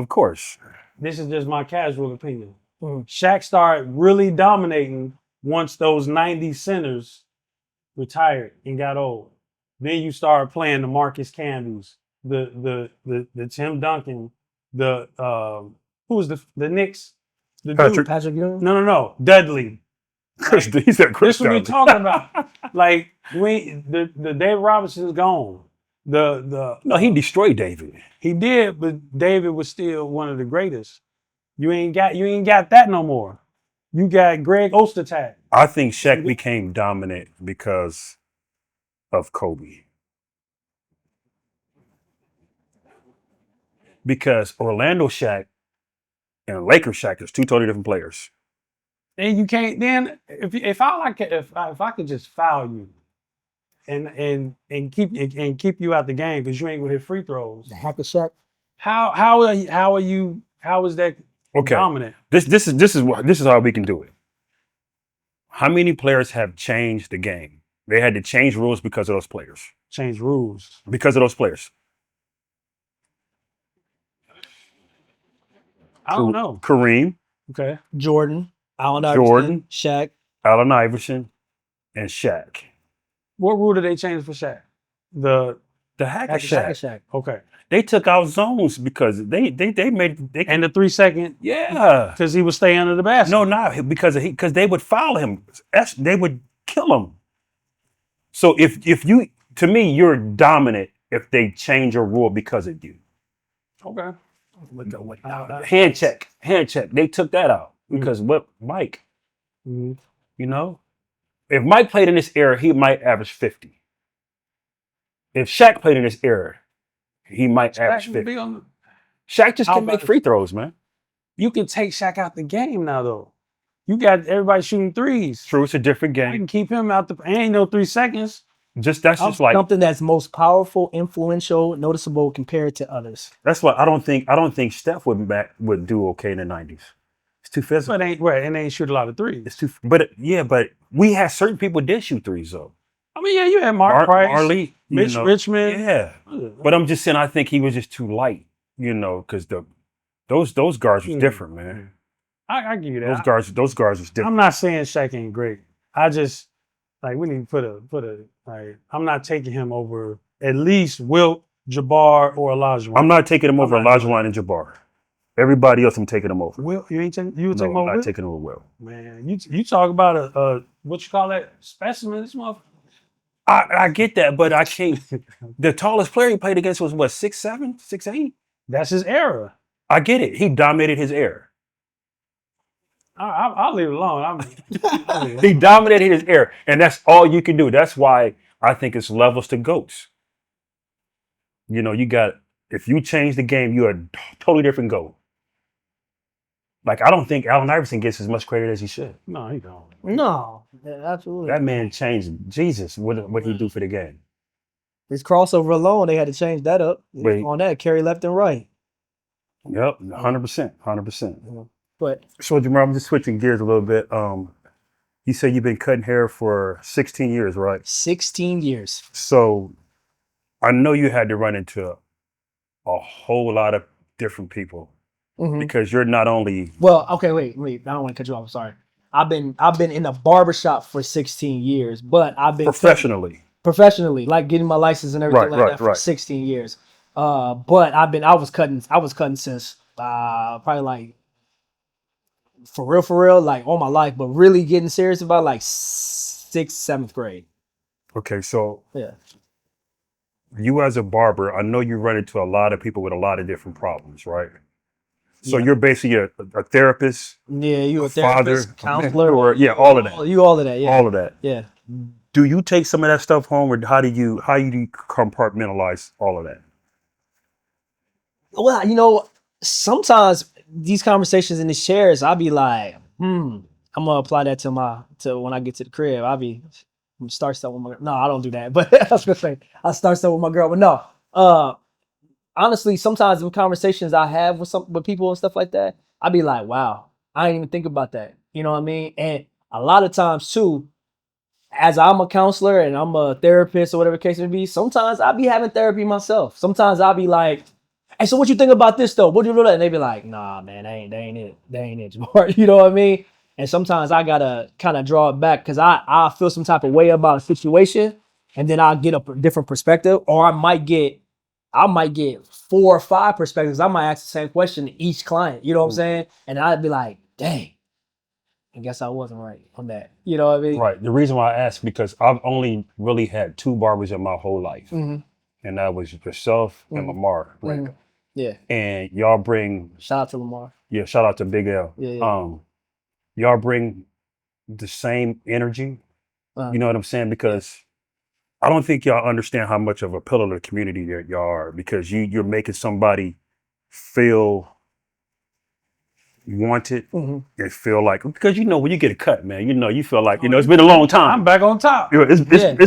This is just my casual opinion. Mhm. Shaq started really dominating once those 90 centers retired and got old. Then you started playing the Marcus Camby's, the Tim Duncan, who was the Knicks? The dude. Patrick Ewing. No. Dudley. Chris, he said Chris. This what we talking about. Like the David Robinson's gone. No, he destroyed David. He did, but David was still one of the greatest. You ain't got that no more. You got Greg Ostertag. I think Shaq became dominant because of Kobe. Because Orlando Shaq and Lakers Shaq is two totally different players. And you can't then if I could just foul you and keep you out the game because you ain't gonna hit free throws. The hacker Shaq. How is that Okay. dominant? This is how we can do it. How many players have changed the game? They had to change rules because of those players. Change rules. Because of those players. I don't know. Kareem, Okay. Jordan, Allen Jordan. Iverson, Shaq. Allen Iverson, and Shaq. What rule did they change for Shaq? The Hacker Hacker Shaq. Shaq. okay. They took out zones because they made And the 3 second yeah. because he would stay under the basket. No, not because they would foul him. They would kill him. So if you, to me, you're dominant if they change a rule because of you. Okay. Hand check. They took that out because what Mike, Mhm. you know, if Mike played in this era, he might average 50. If Shaq played in this era, he might average Shaq would 50. be on. Shaq just How can make about- free throws, man. You can take Shaq out the game now though. You got everybody shooting threes. True, it's a different I game. can keep him out the. Ain't no 3 seconds. That's just like Something that's most powerful, influential, noticeable compared to others. that's why I don't think Steph would do okay in the 90s. It's too physical. But ain't right, and they ain't shoot a lot of threes. It's too. But we had certain people did shoot threes though. I mean, yeah, you had Mark Price, Marley, Mitch Richmond. Yeah, but I'm just saying I think he was just too light, because those guards was different, man. I give you that. Those guards was different. I'm not saying Shaq ain't great. I just we need to put a I'm not taking him over at least Wilt, Jabbar, or Elijah. I'm not taking him over I'm not Elijah Line and Jabbar. Everybody else, I'm taking him over. Wilt, you ain't taking you would No, take him I'm over not Wilt? taking him over Will. Man, you talk about a what you call that specimen? This motherfucker. I get that, but I can't. The tallest player he played against was what, 6'7", 6'8"? That's his era. I get it. He dominated his era. I'll leave it alone. He dominated his era, and that's all you can do. That's why I think it's levels to GOATs. You got, if you change the game, you're a totally different GOAT. Like, I don't think Allen Iverson gets as much credit as he should. No, he don't. No, absolutely. That man changed Jesus. What he do for the game? His crossover alone, they had to change that up. Wait. On that, carry left and right. Yep, 100%. But So, Jamal, I'm just switching gears a little bit. You said you've been cutting hair for 16 years, right? 16 years. So, I know you had to run into a whole lot of different people Mhm. because you're not only Well, okay, wait. I don't want to cut you off. I'm sorry. I've been in a barbershop for 16 years, but I've been professionally, like getting my license and everything like that for 16 years. But I was cutting since probably like for real, like all my life, but really getting serious about like 6th, 7th grade. Okay, so Yeah. you as a barber, I know you run into a lot of people with a lot of different problems, right? So Yeah. you're basically a therapist, Yeah, you a father, therapist, counselor, or all of that. all of that, yeah. All of that. Yeah. Do you take some of that stuff home, or how do you compartmentalize all of that? Well, sometimes these conversations in the chairs, I'll be like, I'm gonna apply that to when I get to the crib. I'm gonna start stuff with my girl. No, I don't do that. But I was gonna say I start stuff with my girl. But no. Honestly, sometimes in conversations I have with people and stuff like that, I'll be like, wow, I didn't even think about that. You know what I mean? And a lot of times too, as I'm a counselor and I'm a therapist or whatever the case may be, sometimes I'll be having therapy myself. Sometimes I'll be like, hey, so what you think about this though? What do you do that? And they be like, nah, man, that ain't it. Jamar. You know what I mean? And sometimes I gotta kind of draw it back because I feel some type of way about a situation, and then I'll get a different perspective, or I might get 4 or 5 perspectives. I might ask the same question to each client. You know what I'm saying? And I'd be like, dang, I guess I wasn't right on that. You know what I mean? Right. The reason why I asked, because I've only really had 2 barbers in my whole life. Mhm. And that was yourself and Lamar. Right? Yeah. and y'all bring Shout out to Lamar. shout out to Big L. Yeah, yeah. Y'all bring the same energy. Uh, You know what I'm saying? Because I don't think y'all understand how much of a pillar of the community that y'all are, because you're making somebody feel wanted mhm. and feel like, because when you get a cut, man, you feel like it's been a long time. I'm back on top. Yeah. It's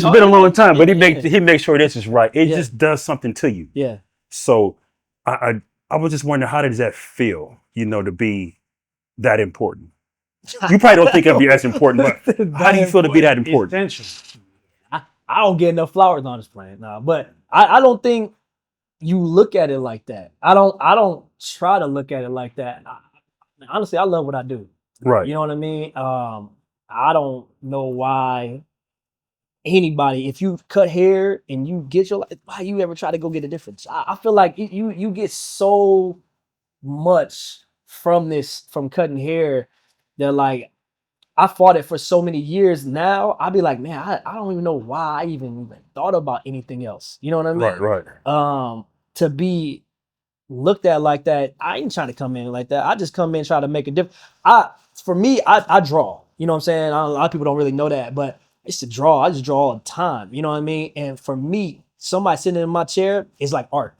Oh, been a yeah, long time, but yeah. he makes sure this is right. It Yeah. just does something to you. Yeah. So I was just wondering, how does that feel? To be that important. You probably don't think of you as important, but how do you feel to be that important? Essential. I don't get enough flowers on this planet now, but I don't think you look at it like that. I don't try to look at it like that. Honestly, I love what I do. Right. You know what I mean? I don't know why anybody, if you cut hair and you get your life, why you ever try to go get a difference? I feel like you get so much from cutting hair that, like, I fought it for so many years. Now I'd be like, man, I don't even know why I even thought about anything else. You know what I mean? Right. To be looked at like that, I ain't trying to come in like that. I just come in try to make a difference. For me, I draw. You know what I'm saying? A lot of people don't really know that, but I used to draw. I just draw all the time. You know what I mean? And for me, somebody sitting in my chair is like art.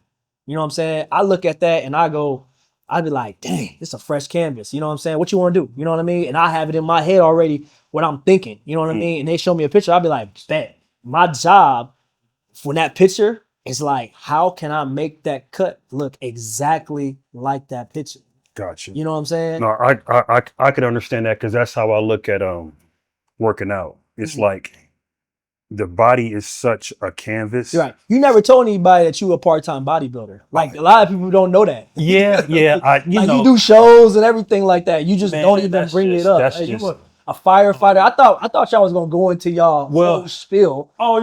You know what I'm saying? I look at that and I'd be like, dang, this is a fresh canvas. You know what I'm saying? What you want to do? You know what I mean? And I have it in my head already what I'm thinking. You know what I mean? And they show me a picture. I'd be like, bet. My job for that picture is like, how can I make that cut look exactly like that picture? Gotcha. You know what I'm saying? No, I could understand that, because that's how I look at working out. It's like the body is such a canvas. You're right. You never told anybody that you were a part-time bodybuilder. Like, a lot of people don't know that. Yeah. You do shows and everything like that. You just Man, don't even that's bring just- it up. that's Hey, you just- were a firefighter. I thought y'all was gonna go into y'all whole spiel. My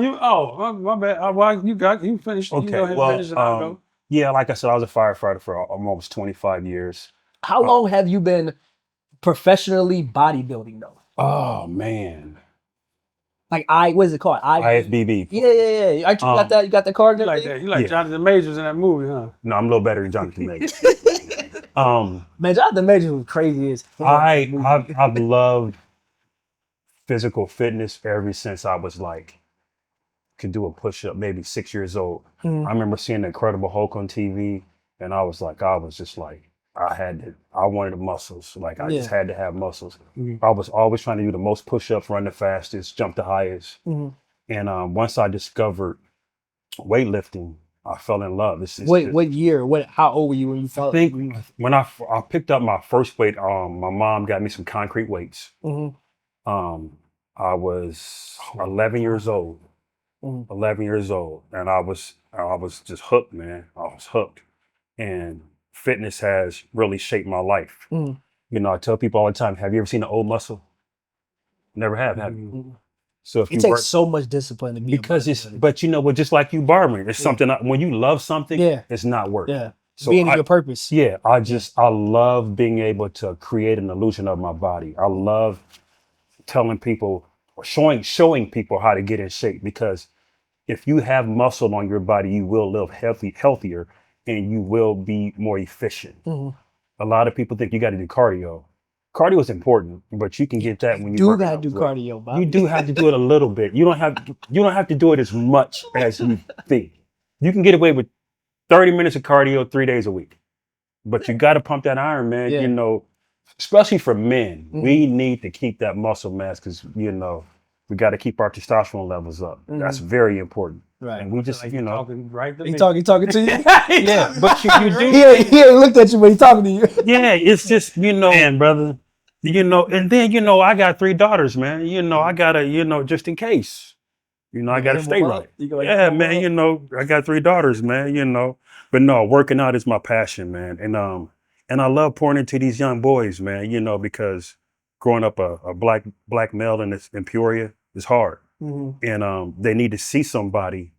bad. Well, you finished. You Okay. go ahead and finish and I'll go. Yeah, like I said, I was a firefighter for almost 25 years. How long have you been professionally bodybuilding though? Oh man. Like what is it called? IFBB. Yeah. You got that? You got the card? You like that? You like Yeah. Jonathan Majors in that movie, huh? No, I'm a little better than Jonathan Majors. Man, Jonathan Majors was crazy as I've loved physical fitness ever since I was like, could do a push-up, maybe 6 years old. I remember seeing the Incredible Hulk on TV, and I was just like, I wanted the muscles. Like, I just had to have muscles. I was always trying to do the most push-ups, run the fastest, jump the highest. And once I discovered weightlifting, I fell in love. What year? How old were you when you felt? I think when I picked up my first weight, my mom got me some concrete weights. I was 11 years old. 11 years old, and I was just hooked, man. I was hooked, and fitness has really shaped my life. I tell people all the time, have you ever seen an old muscle? Never have you? So if it takes so much discipline to be but just like you barbering, it's something when you love something, Yeah. it's not work. Yeah. So Being in your purpose. Yeah, I love being able to create an illusion of my body. I love telling people or showing people how to get in shape, because if you have muscle on your body, you will live healthier, and you will be more efficient. A lot of people think you got to do cardio. Cardio is important, but you can get that when you got to do cardio, Bob. You do have to do it a little bit. You don't have to do it as much as you think. You can get away with 30 minutes of cardio 3 days a week, but you got to pump that iron, man. Yeah. Especially for men, we need to keep that muscle mass, because we got to keep our testosterone levels up. That's very important. Right. And we just, talking right to me. He talking to you? yeah, but you do. He ain't looked at you, but he talking to you. Yeah, it's just, man, brother, and then, I got 3 daughters, man. I gotta, just in case, I gotta stay right. Yeah, man, I got 3 daughters, man, but no, working out is my passion, man. And I love pouring into these young boys, man, because growing up a black male in Peoria is hard. And they need to see somebody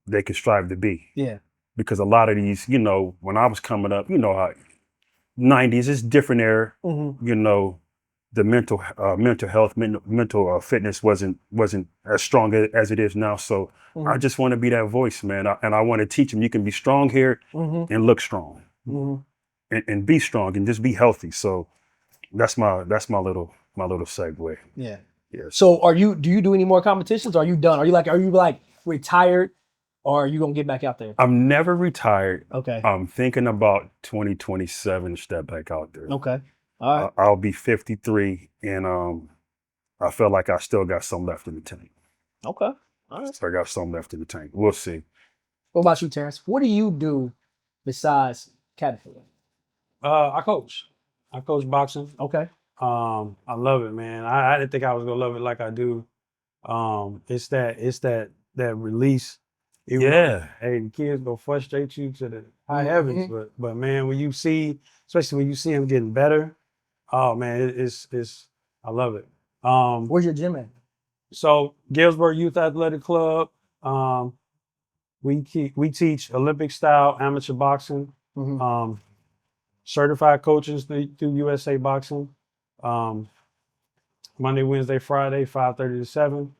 they can strive to be. Yeah. Because a lot of these, when I was coming up, how 90s is different era, the mental health, mental fitness wasn't as strong as it is now. So I just want to be that voice, man. And I want to teach them you can be strong here and look strong and be strong and just be healthy. So that's my little segue. Yeah. Yes. So do you do any more competitions? Or are you done? Are you like retired, or are you gonna get back out there? I'm never retired. Okay. I'm thinking about 2027 step back out there. Okay. All right. I'll be 53 and I feel like I still got some left in the tank. Okay. All right. So I got some left in the tank. We'll see. What about you, Terrence? What do you do besides catapulting? I coach. I coach boxing. Okay. I love it, man. I didn't think I was gonna love it like I do. It's that release. Yeah. Hey, the kids go frustrate you to the high heavens, but man, when you see, especially when you see them getting better, oh man, it's I love it. Where's your gym at? So Galesburg Youth Athletic Club, we teach Olympic style amateur boxing, certified coaches through USA Boxing. Monday, Wednesday, Friday, 5:30 to 7,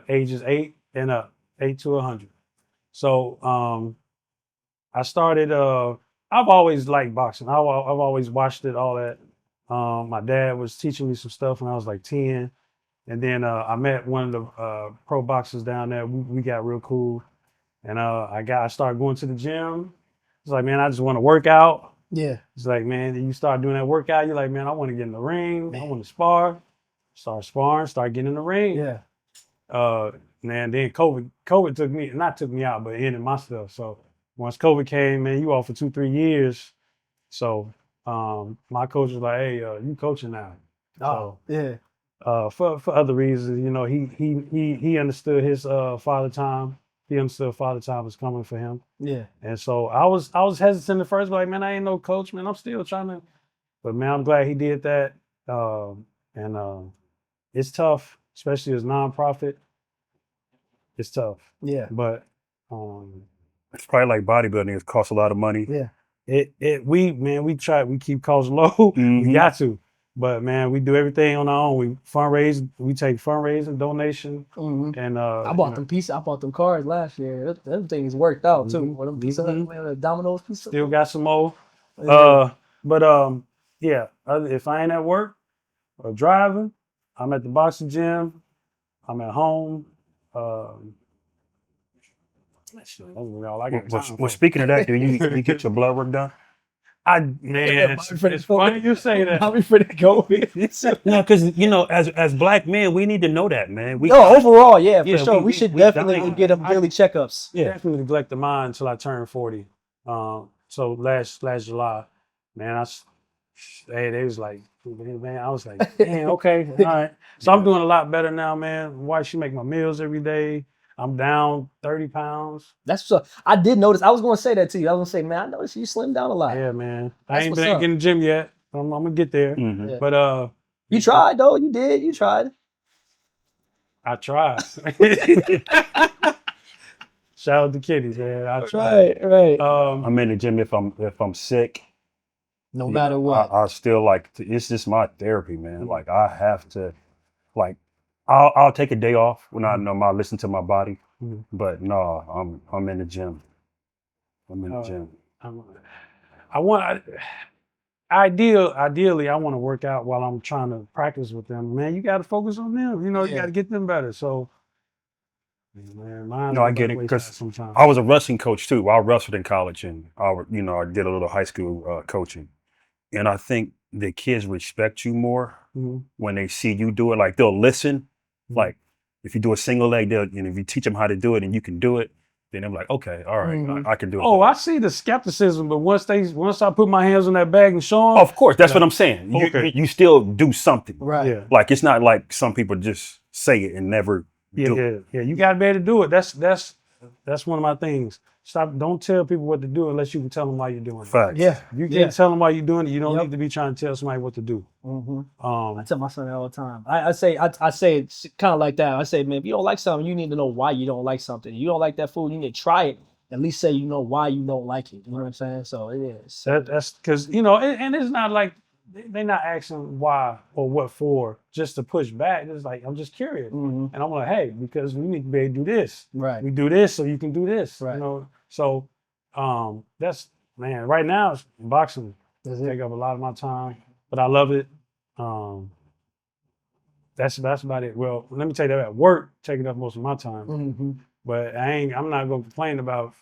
ages 8 and up, 8 to 100. So I started, I've always liked boxing. I've always watched it, all that. My dad was teaching me some stuff when I was like 10. And then I met one of the pro boxers down there. We got real cool. And I started going to the gym. It's like, man, I just want to work out. Yeah. It's like, man, then you start doing that workout. You're like, man, I want to get in the ring. I want to spar. Start sparring, start getting in the ring. Yeah. Man, then COVID took me out, but ended my stuff. So once COVID came, man, you off for 2-3 years. So my coach was like, hey, you coaching now. Oh, yeah. For other reasons, you know, he understood his father time. He understood father time was coming for him. Yeah. And so I was hesitant at first, but like, man, I ain't no coach, man. I'm still trying to. But man, I'm glad he did that. And it's tough, especially as nonprofit. It's tough. Yeah. But It's probably like bodybuilding. It costs a lot of money. Yeah. We keep costs low. We got to. But man, we do everything on our own. We fundraise, we take fundraising, donation, and I bought them pieces. I bought them cards last year. Them things worked out too. With them pieces, the Domino's pieces. Still got some more. Yeah. Yeah. If I ain't at work or driving, I'm at the boxing gym. I'm at home. That's really all I got time for. Well, speaking of that, do you get your blood work done? Man, it's funny you say that. I'll be for the go. No, because you know, as black men, we need to know that, man. Overall, yeah, for sure. we- We should we definitely dying. get them daily checkups. Yeah. Definitely neglected mine until I turned 40. So last July, man, they was like, man, I was like, man, okay, all right. So I'm doing a lot better now, man. My wife, she make my meals every day. I'm down 30 pounds. That's so. I did notice. I was going to say that to you. I was going to say, man, I noticed you slimmed down a lot. Yeah, man. I That's ain't what's been up. in the gym yet. I'm gonna get there. Mhm. But You tried though. You did. You tried. I tried. Shout out to Kitties, man. I tried. Right. I'm in the gym if I'm sick. No matter what. I still it's just my therapy, man. Like I have to, like, I'll take a day off when I know I listen to my body. But no, I'm in the gym. I'm in the gym. Ideally, I want to work out while I'm trying to practice with them. Man, you got to focus on them. You know, you got to get them better. So, man, mine. No, I get it because sometimes I was a wrestling coach too. I wrestled in college and I did a little high school coaching, and I think the kids respect you more when they see you do it. Like they'll listen. Like if you do a single leg, if you teach them how to do it and you can do it, then I'm like, okay, all right, I can do it. Oh, I see the skepticism, but once I put my hands on that bag and show them, Of course, that's what I'm saying. You still do something, Right. Yeah. Like it's not like some people just say it and never do it. Yeah. You got to be able to do it. That's one of my things. Don't tell people what to do unless you can tell them why you're doing it. Facts. Yeah. You can't tell them why you're doing it. You don't Yep. need to be trying to tell somebody what to do. I tell my son that all the time. I say it's kind of like that. I say, man, if you don't like something, you need to know why you don't like something. You don't like that food, you need to try it. At least say you know why you don't like it. You know what I'm saying? So it is. That's because and it's not like They're not asking why or what for, just to push back. It's like, I'm just curious. Mhm. And I'm like, hey, because we need to be able to do this. Right. We do this so you can do this. Right. You know. So that's, man, right now boxing That's it. take up a lot of my time, but I love it. That's about it. Well, let me tell you that work taking up most of my time. Mhm. But I'm not gonna complain about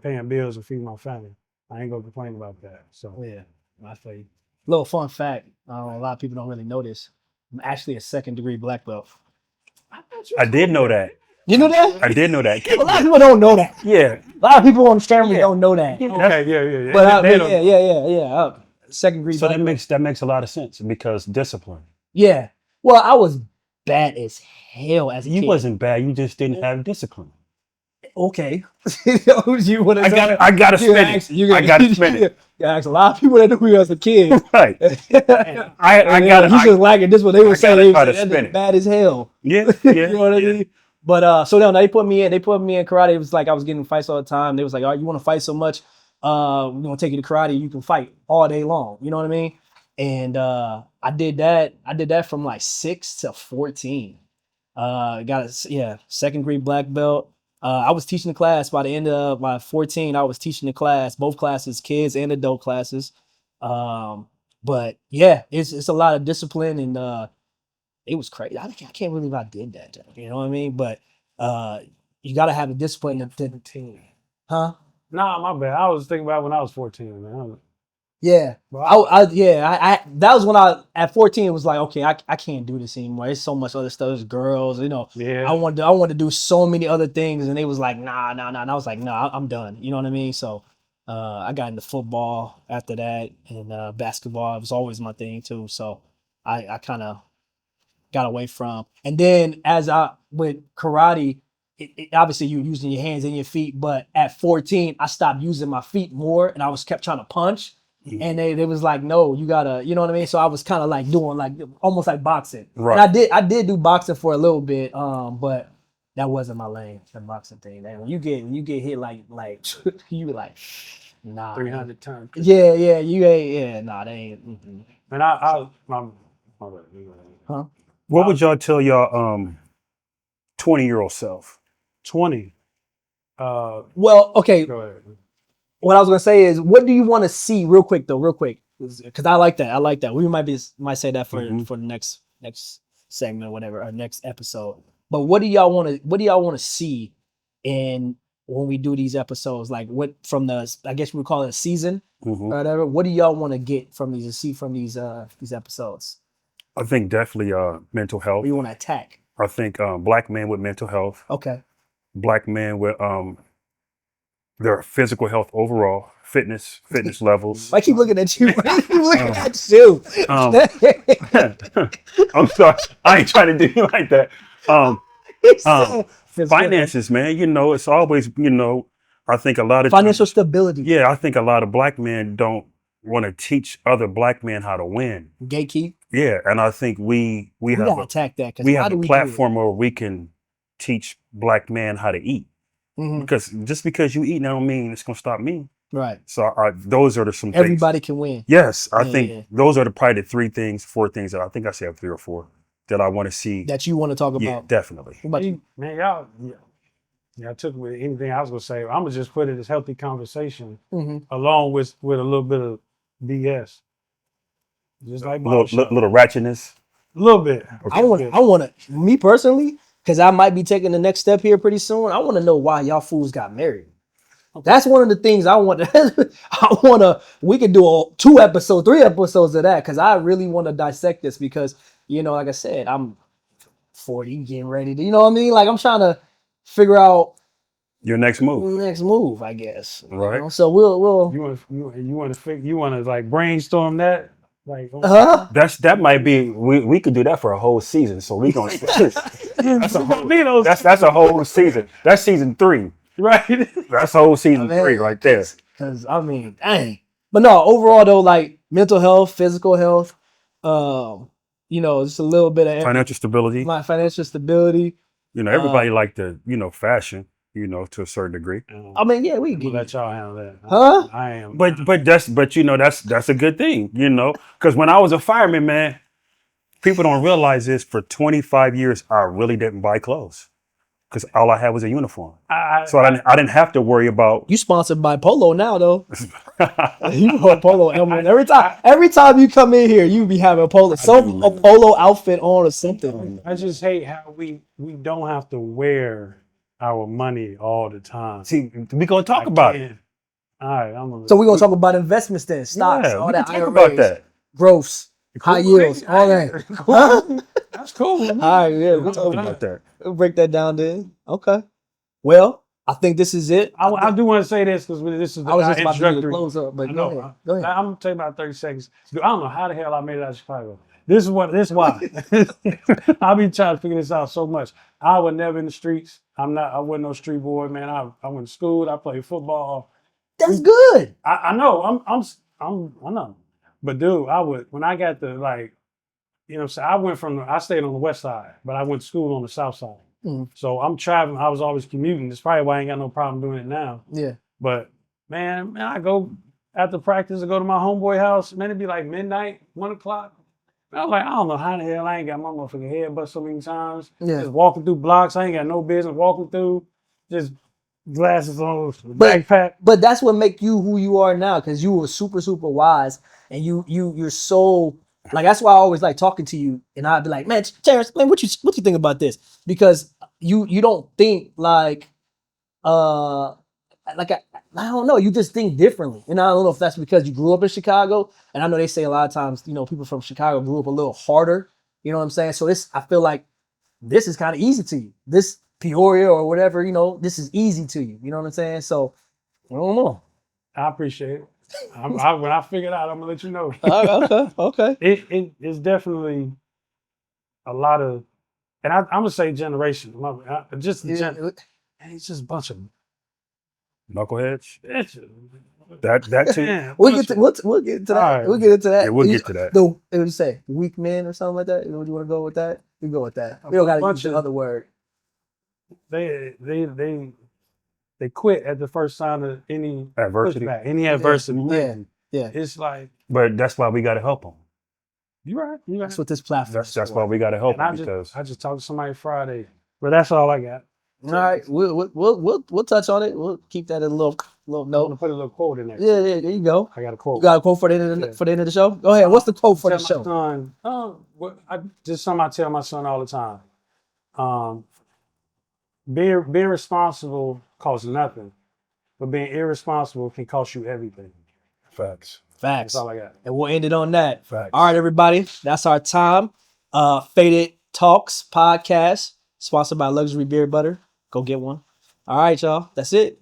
paying bills and feeding my family. I ain't gonna complain about that. So Yeah, I feel you. Little fun fact: a lot of people don't really know this. I'm actually a second-degree black belt. I did know that. You know that? I did know that. A lot of people don't know that. Yeah. A lot of people on the camera Yeah. don't know that. okay, yeah. But They don't- yeah. Second-degree So black belt. that makes a lot of sense because discipline. Yeah. Well, I was bad as hell as a You kid. wasn't bad. You just didn't have discipline. Okay. You wanna I say- gotta you spin ask- it. you I gotta spin it. You ask a lot of people that knew me as a kid. Right. I gotta. He's just lacking this. What they were I saying, gotta they try were to saying spin that's it. bad as hell. Yeah. You Yeah. know what I yeah. mean? But so then they put me in karate. It was like I was getting fights all the time. They was like, "Oh, you want to fight so much? We're gonna take you to karate. You can fight all day long." You know what I mean? And I did that. I did that from like 6 to 14. Got a second degree black belt. I was teaching the class by the end of my 14. I was teaching the class, both classes, kids and adult classes. But yeah, it's a lot of discipline and it was crazy. I can't believe I did that. You know what I mean? But you got to have the discipline to, 14. huh? Nah, my bad. I was thinking about when I was 14, man. Yeah. Well, I that was when I at 14 it was like, okay, I can't do this anymore. There's so much other stuff. There's girls, you know. yeah. I wanted to do so many other things, and they was like, nah. And I was like, nah, I'm done. You know what I mean? So I got into football after that, and basketball was always my thing too. So I kind of got away from. And then as I with karate, obviously you're using your hands and your feet, but at 14, I stopped using my feet more and I was kept trying to punch. Mhm. And they was like, no, you gotta, you know what I mean? So I was kind of like doing like almost like boxing. Right. And I did do boxing for a little bit, but that wasn't my lane, the boxing thing. And when you get hit like you be like, nah. 300 times. Yeah, nah, they ain't. And my bad. Huh? What would y'all tell y'all 20-year-old self? 20. Well, okay. Go ahead. What I was gonna say is, what do you want to see, real quick, because I like that. We might say that for Mhm. for the next segment or whatever, or next episode. But what do y'all want to see in when we do these episodes? Like what from the, I guess we would call it a season Mhm. or whatever. What do y'all want to get from these episodes? I think definitely mental health. What do you want to attack? I think black men with mental health, Okay. black men with their physical health overall, fitness levels. I keep looking at you. I keep looking at you. I'm sorry, I ain't trying to do you like that. Finances, man. You know, it's always, I think a lot of Financial stability. Yeah, I think a lot of black men don't want to teach other black men how to win. Gatekeep. Yeah, and I think we We have gotta attack that. we have a platform where we can teach black men how to eat. Mm-hmm. Because just because you eat, that don't mean it's gonna stop me. Right. So those are some Everybody things. can win. Yes, I Yeah, think yeah. those are probably the 4 things that I think I said 3 or 4 that I want to see. That you want to talk Yeah, about. definitely. What about you? Man, y'all took with anything I was gonna say. I'm gonna just put it as healthy conversation Mm-hmm. along with a little bit of BS. Just like Little ratchetness. a little bit. I want to, me personally, because I might be taking the next step here pretty soon. I want to know why y'all fools got married. That's one of the things I want to. We could do 2 episodes, 3 episodes of that, because I really want to dissect this. Because like I said, I'm 40, getting ready to. You know what I mean? Like I'm trying to figure out Your next move. next move, I guess. Right. So we'll. You want to like brainstorm that like. Huh? That might be we could do that for a whole season. So we gonna that's a whole season. That's season 3. Right. That's whole season Man. 3 right there. Because I mean, dang. But no, overall though, like mental health, physical health, just a little bit of Financial stability. my financial stability. Everybody like the fashion. you know, to a certain degree. I mean, yeah, we I'm can gonna let y'all handle that. Huh? I am. But you know, that's a good thing, you know, because when I was a fireman, man, people don't realize this. For 25 years, I really didn't buy clothes because all I had was a uniform. So I didn't have to worry about. You sponsored by Polo now, though. You got Polo emblem every time you come in here. You be having a Polo, a Polo outfit on or something. I just hate how we don't have to wear our money all the time. See, we gonna talk about it. All right, I'm gonna. So we're gonna talk about investments then, stocks, Yeah, all we that, can talk IRAs, about that. growths, high yields, all that. Huh? That's cool. All right, yeah, We'll talk about that. we'll break that down then. Okay. Well, I think this is it. I do want to say this because this is I was our just about to do the introductory. close up, but I go know. ahead. Go ahead. I'm gonna take about 30 seconds. I don't know how the hell I made it out of Chicago. This is why. I've been trying to figure this out so much. I was never in the streets. I wasn't no street boy, man. I went to school. I played football. That's good. I know. I know. But dude, when I got to like, you know what I'm saying? I stayed on the west side, but I went to school on the south side. Mm. So I'm traveling. I was always commuting. That's probably why I ain't got no problem doing it now. Yeah. But man, I go after practice and go to my homeboy house. Man, it'd be like midnight, 1 o'clock. I was like, I don't know how the hell I ain't got my motherfucking head bust so many times. Yeah. Just walking through blocks. I ain't got no business walking through. Just glasses on, backpack. But that's what make you who you are now, because you were super, super wise, and you're so like, that's why I always like talking to you, and I'd be like, man, Terence, man, what you think about this? Because you don't think like I don't know, you just think differently. And I don't know if that's because you grew up in Chicago, and I know they say a lot of times, you know, people from Chicago grew up a little harder, you know what I'm saying? So I feel like this is kind of easy to you. This Peoria or whatever, you know, this is easy to you. You know what I'm saying? So I don't know. I appreciate it. When I figure it out, I'm gonna let you know. Okay. It's definitely a lot of, and I'm gonna say generation. It's just a bunch of Knuckleheads. bitches. That too. Man, We'll get into that. All right. We'll get into that. Yeah, we'll get to that. What do you say? Weak men or something like that? You want to go with that? We go with that. We don't got to use the other word. They quit at the first sign of any Adversity. pushback, any adversity. Yeah. It's like, But that's why we got to help them. you're right. That's what this platform is. That's for. why we got to help And them because I just talked to somebody Friday, but that's all I got. All right, we'll touch on it. We'll keep that in a little I'm gonna note. put a little quote in there. Yeah, there you go. I got a quote. You got a quote for the end of the show? Go ahead. What's the quote for the Tell show? my son, just something I tell my son all the time. Being responsible costs nothing, but being irresponsible can cost you everything. facts. Facts. That's all I got. And we'll end it on that. Facts. All right, everybody. That's our time. Faded Talks podcast, sponsored by Luxury Beer Butter. Go get one. All right, y'all. That's it.